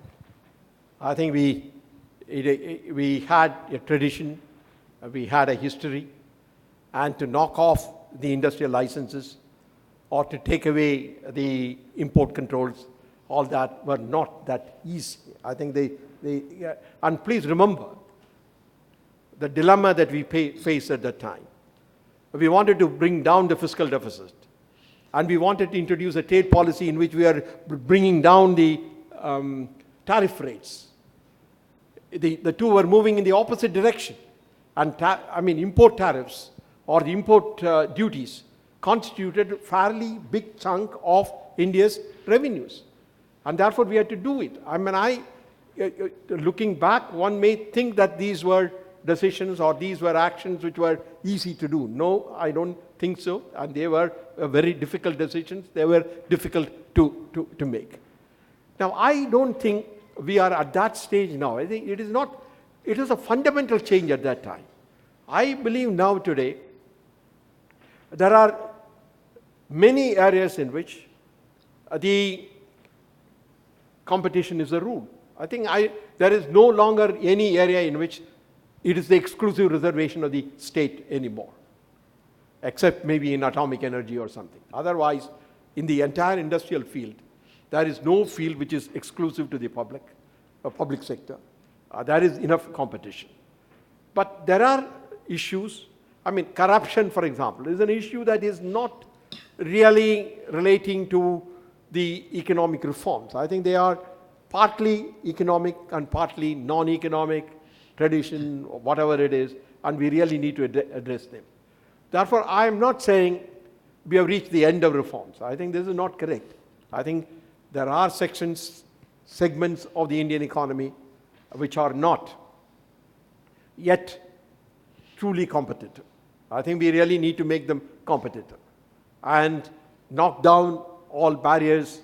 I think we had a tradition, we had a history, and to knock off the industrial licenses or to take away the import controls, all that were not that easy. I think and please remember the dilemma that we faced at that time. We wanted to bring down the fiscal deficit, and we wanted to introduce a trade policy in which we are bringing down the tariff rates. The two were moving in the opposite direction. And import tariffs or the import duties constituted a fairly big chunk of India's revenues. And therefore, we had to do it. Looking back, one may think that these were decisions or these were actions which were easy to do. No, I don't think so. And they were very difficult decisions. They were difficult to make. Now, I don't think we are at that stage now. I think it was a fundamental change at that time. I believe now today, there are many areas in which the competition is a rule. I think there is no longer any area in which it is the exclusive reservation of the state anymore, except maybe in atomic energy or something. Otherwise, in the entire industrial field, there is no field which is exclusive to the public sector. There is enough competition. But there are issues. Corruption, for example, is an issue that is not really relating to the economic reforms. I think they are partly economic and partly non-economic, tradition, or whatever it is, and we really need to address them. Therefore, I am not saying we have reached the end of reforms. I think this is not correct. I think there are segments of the Indian economy which are not yet truly competitive. I think we really need to make them competitive and knock down all barriers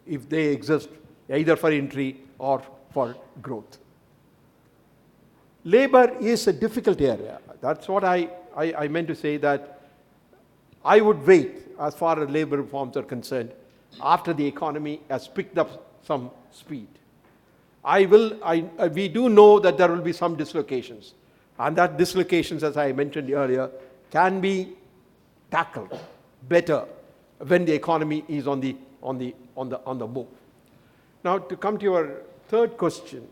if they exist, either for entry or for growth. Labor is a difficult area. That's what I meant to say, that I would wait as far as labor reforms are concerned after the economy has picked up some speed. We do know that there will be some dislocations, and that dislocations, as I mentioned earlier, can be tackled better when the economy is on the move. Now, to come to your third question,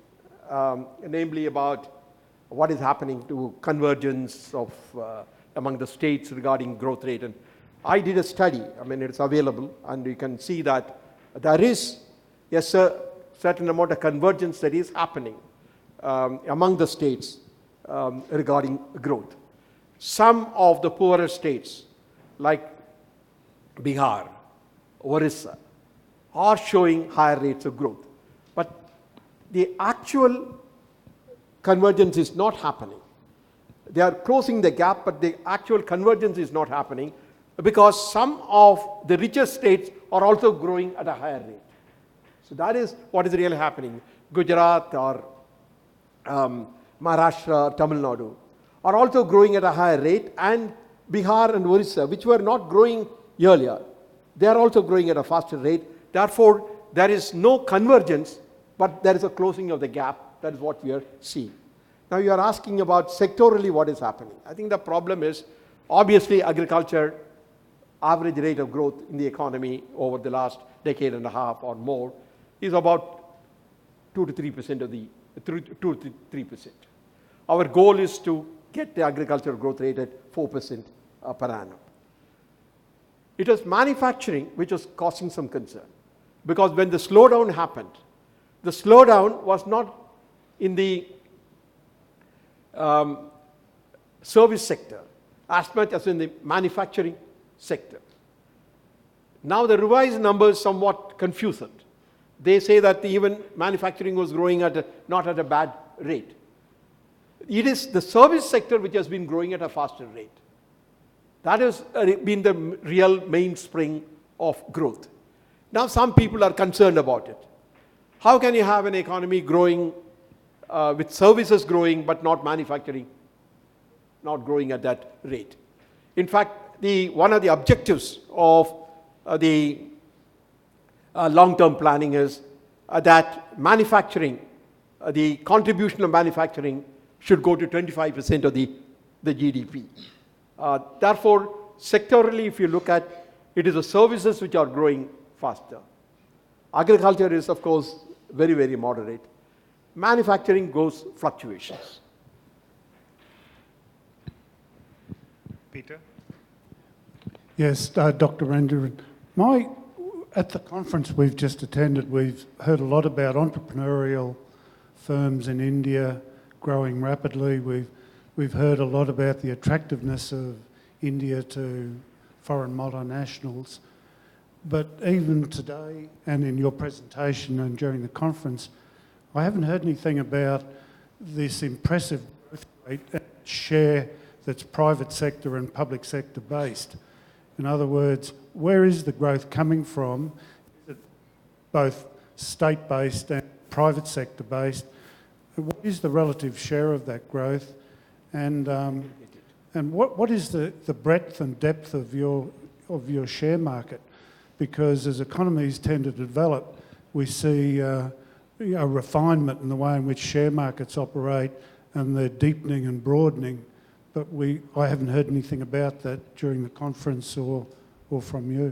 namely about what is happening to convergence of among the states regarding growth rate, and I did a study. It's available, and you can see that there is a certain amount of convergence that is happening among the states regarding growth. Some of the poorer states like Bihar, Orissa, are showing higher rates of growth. But the actual convergence is not happening. They are closing the gap, but the actual convergence is not happening because some of the richest states are also growing at a higher rate. So that is what is really happening. Gujarat or Maharashtra, Tamil Nadu are also growing at a higher rate, and Bihar and Orissa, which were not growing earlier, they are also growing at a faster rate. Therefore, there is no convergence, but there is a closing of the gap. That is what we are seeing. Now, you are asking about sectorally what is happening. I think the problem is, obviously, agriculture, average rate of growth in the economy over the last decade and a half or more is about 2 to 3% of the 2 to 3%. Our goal is to get the agricultural growth rate at 4% per annum. It was manufacturing which was causing some concern, because when the slowdown happened, the slowdown was not in the service sector as much as in the manufacturing sector. Now the revised numbers somewhat confused. They say that even manufacturing was growing not at a bad rate. It is the service sector which has been growing at a faster rate. That has been the real mainspring of growth. Now some people are concerned about it. How can you have an economy growing with services growing but not manufacturing not growing at that rate? In fact, one of the objectives of the long-term planning is that manufacturing, the contribution of manufacturing should go to 25% of the GDP. Therefore, sectorally, if you look at it, is the services which are growing faster. Agriculture is, of course, very, very moderate. Manufacturing goes fluctuations. Peter? Yes, Dr. Rangarajan. At the conference we've just attended, we've heard a lot about entrepreneurial firms in India growing rapidly. We've heard a lot about the attractiveness of India to foreign multinationals. But even today, and in your presentation and during the conference, I haven't heard anything about this impressive growth rate and share that's private sector and public sector based. In other words, where is the growth coming from? Is it both state-based and private sector-based? What is the relative share of that growth? And what is the breadth and depth of your share market? Because as economies tend to develop, we see a refinement in the way in which share markets operate, and they're deepening and broadening. But I haven't heard anything about that during the conference or from you.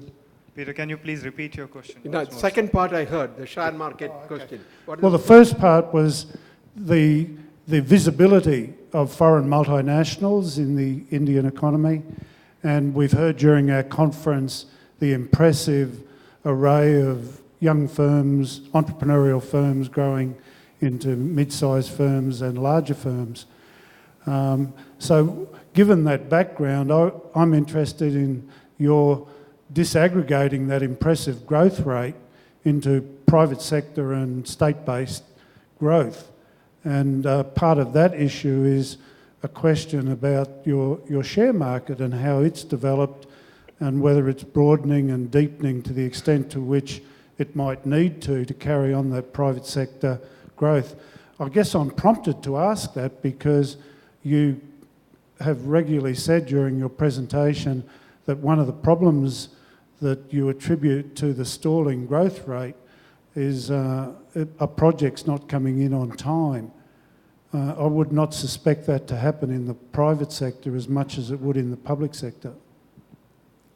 Peter, can you please repeat your question? The second part I heard, the share market question. Well, the first part was the visibility of foreign multinationals in the Indian economy, and we've heard during our conference the impressive array of young firms, entrepreneurial firms growing into mid-sized firms and larger firms. So given that background, I'm interested in your disaggregating that impressive growth rate into private sector and state-based growth. And part of that issue is a question about your share market and how it's developed and whether it's broadening and deepening to the extent to which it might need to carry on that private sector growth. I guess I'm prompted to ask that because you have regularly said during your presentation that one of the problems that you attribute to the stalling growth rate is a project's not coming in on time. I would not suspect that to happen in the private sector as much as it would in the public sector.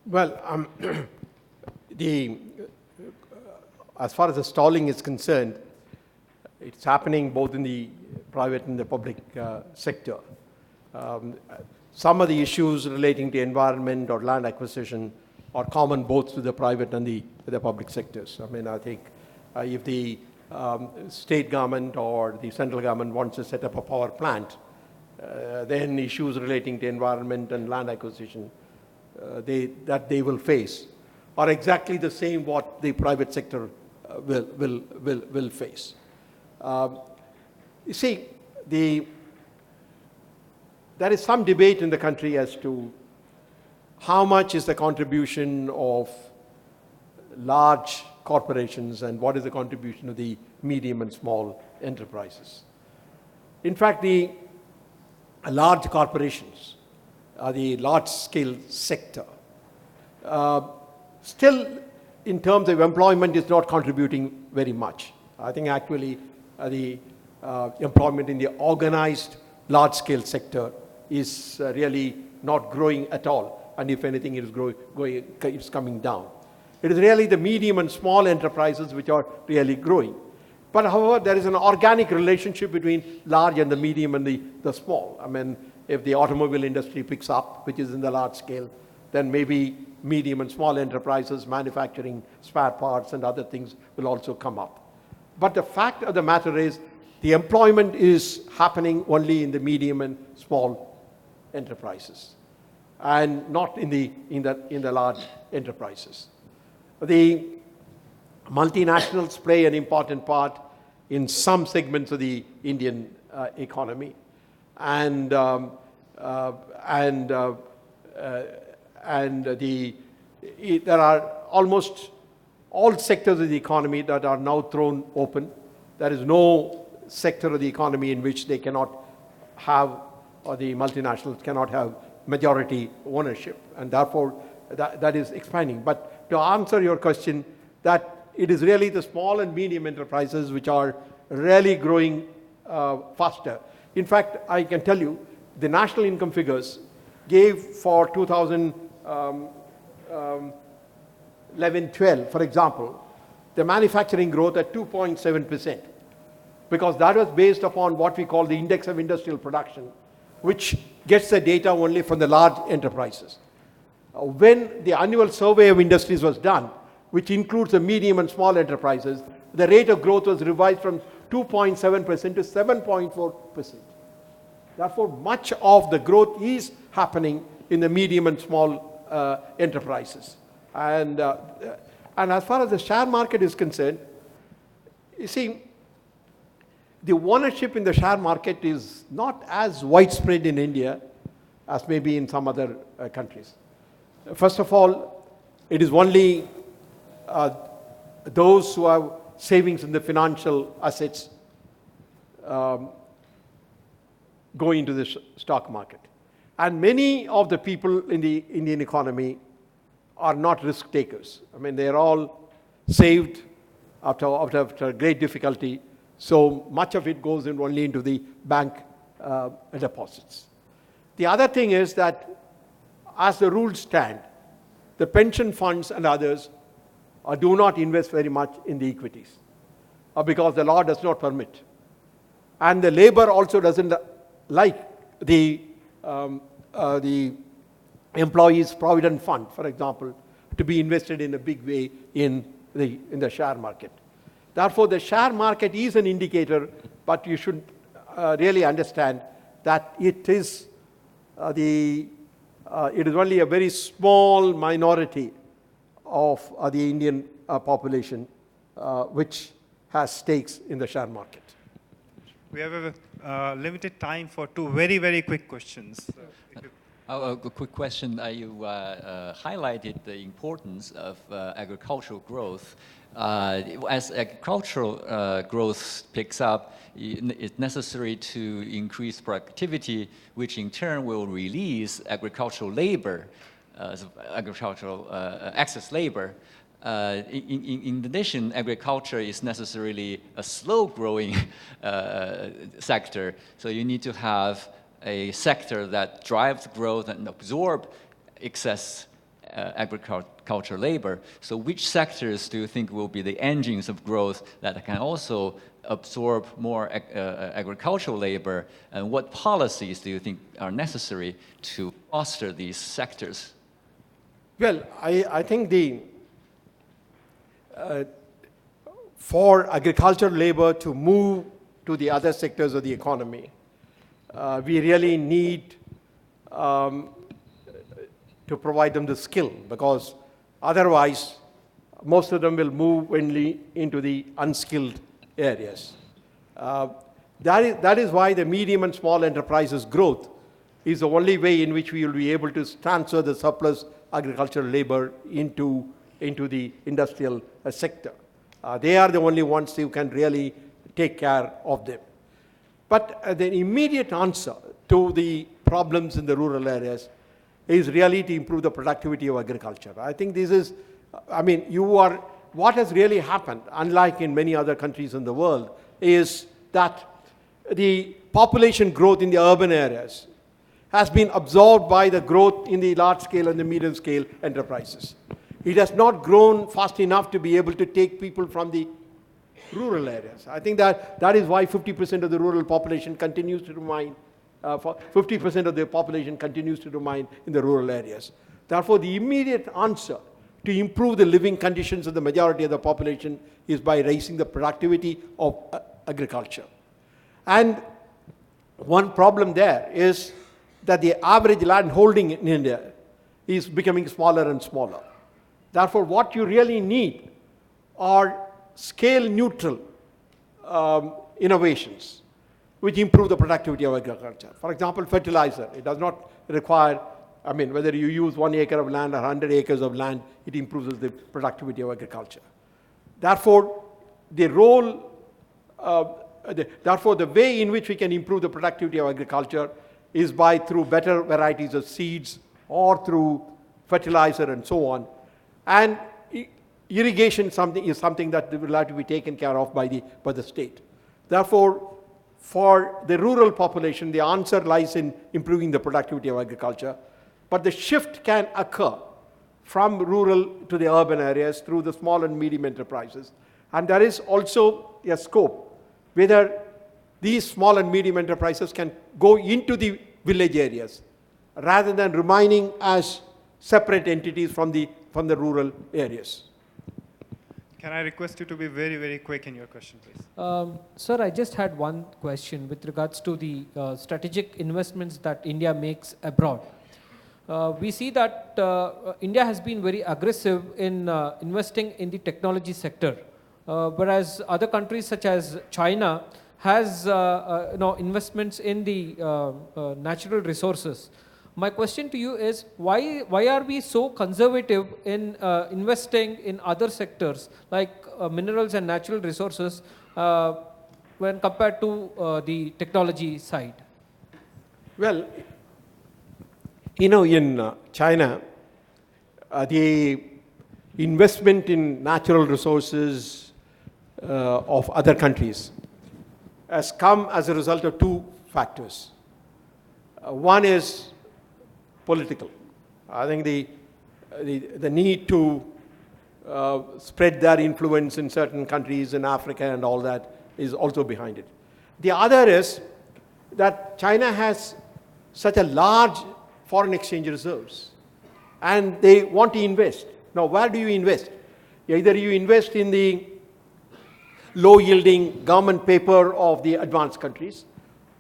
Well, as far as the stalling is concerned, it's happening both in the private and the public sector. Some of the issues relating to environment or land acquisition are common both to the private and the public sectors. I mean, I think if the state government or the central government wants to set up a power plant, then issues relating to environment and land acquisition that they will face are exactly the same what the private sector will face. You see, there is some debate in the country as to how much is the contribution of large corporations and what is the contribution of the medium and small enterprises. In fact, the large corporations, the large-scale sector, still in terms of employment is not contributing very much. I think actually the employment in the organized large-scale sector is really not growing at all, and if anything, it is it's coming down. It is really the medium and small enterprises which are really growing. But however, there is an organic relationship between large and the medium and the small. I mean, if the automobile industry picks up, which is in the large scale, then maybe medium and small enterprises, manufacturing spare parts and other things will also come up. But the fact of the matter is, the employment is happening only in the medium and small enterprises, and not in the large enterprises. The multinationals play an important part in some segments of the Indian economy, and there are almost all sectors of the economy that are now thrown open. There is no sector of the economy in which they cannot have, or the multinationals cannot have majority ownership, and therefore that is expanding. But to answer your question, that it is really the small and medium enterprises which are really growing faster. In fact, I can tell you, the national income figures gave for 2011-12, for example, the manufacturing growth at 2.7%, because that was based upon what we call the index of industrial production, which gets the data only from the large enterprises. When the annual survey of industries was done, which includes the medium and small enterprises, the rate of growth was revised from 2.7% to 7.4%. Therefore, much of the growth is happening in the medium and small enterprises. And as far as the share market is concerned, you see, the ownership in the share market is not as widespread in India as maybe in some other countries. First of all, it is only those who have savings in the financial assets go into the stock market. And many of the people in the Indian economy are not risk takers. I mean, they're all saved after great difficulty. So much of it goes in only into the bank deposits. The other thing is that as the rules stand, the pension funds and others do not invest very much in the equities because the law does not permit. And the labor also doesn't like the employees' provident fund, for example, to be invested in a big way in the share market. Therefore, the share market is an indicator, but you should really understand that it is only a very small minority of the Indian population which has stakes in the share market. We have a limited time for two very, very quick questions. A quick question. You highlighted the importance of agricultural growth. As agricultural growth picks up, it's necessary to increase productivity, which in turn will release agricultural labor, agricultural excess labor. In addition, agriculture is necessarily a slow-growing sector, so you need to have a sector that drives growth and absorbs excess agricultural labor. So which sectors do you think will be the engines of growth that can also absorb more agricultural labor, and what policies do you think are necessary to foster these sectors? Well, I think for agricultural labor to move to the other sectors of the economy, we really need to provide them the skill, because otherwise most of them will move only into the unskilled areas. That is why the medium and small enterprises growth is the only way in which we will be able to transfer the surplus agricultural labor into the industrial sector. They are the only ones who can really take care of them. But the immediate answer to the problems in the rural areas is really to improve the productivity of agriculture. I think this is, what has really happened, unlike in many other countries in the world, is that the population growth in the urban areas has been absorbed by the growth in the large scale and the medium scale enterprises. It has not grown fast enough to be able to take people from the rural areas. I think that is why 50% of the rural population continues to remain, 50% of the population continues to remain in the rural areas. Therefore, the immediate answer to improve the living conditions of the majority of the population is by raising the productivity of agriculture. And one problem there is that the average land holding in India is becoming smaller and smaller. Therefore, what you really need are scale-neutral innovations which improve the productivity of agriculture. For example, fertilizer. It does not require, whether you use 1 acre of land or 100 acres of land, it improves the productivity of agriculture. Therefore, the way in which we can improve the productivity of agriculture is through better varieties of seeds or through fertilizer and so on. And irrigation is something that will have to be taken care of by the state. Therefore, for the rural population, the answer lies in improving the productivity of agriculture. But the shift can occur from rural to the urban areas through the small and medium enterprises. And there is also a scope whether these small and medium enterprises can go into the village areas rather than remaining as separate entities from the rural areas. Can I request you to be very, very quick in your question, please? Sir, I just had one question with regards to the strategic investments that India makes abroad. We see that India has been very aggressive in investing in the technology sector, whereas other countries such as China has investments in the natural resources. My question to you is, why are we so conservative in investing in other sectors like minerals and natural resources when compared to the technology side? Well, in China, the investment in natural resources of other countries has come as a result of two factors. One is political. I think the need to spread their influence in certain countries in Africa and all that is also behind it. The other is that China has such a large foreign exchange reserves and they want to invest. Now, where do you invest? Either you invest in the low-yielding government paper of the advanced countries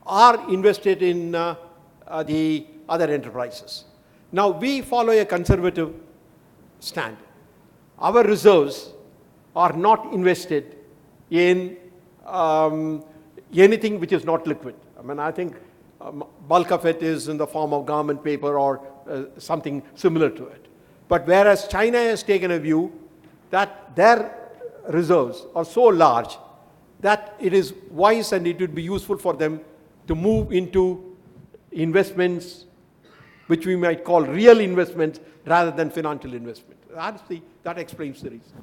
or invested in the other enterprises. Now, we follow a conservative stand. Our reserves are not invested in anything which is not liquid. I think bulk of it is in the form of government paper or something similar to it. But whereas China has taken a view that their reserves are so large that it is wise and it would be useful for them to move into investments which we might call real investments rather than financial investment. That explains the reason.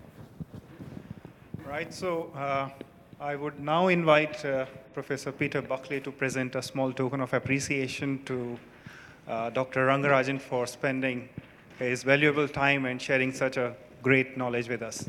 Right, so I would now invite Professor Peter Buckley to present a small token of appreciation to Dr. Rangarajan for spending his valuable time and sharing such a great knowledge with us.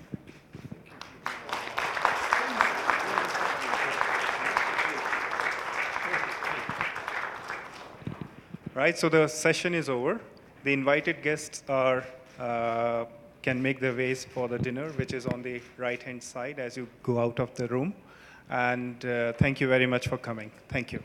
Right, so the session is over. The invited guests can make their ways for the dinner, which is on the right-hand side as you go out of the room. And thank you very much for coming. Thank you.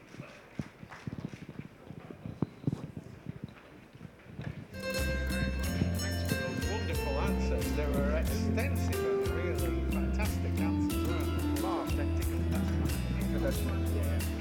investment.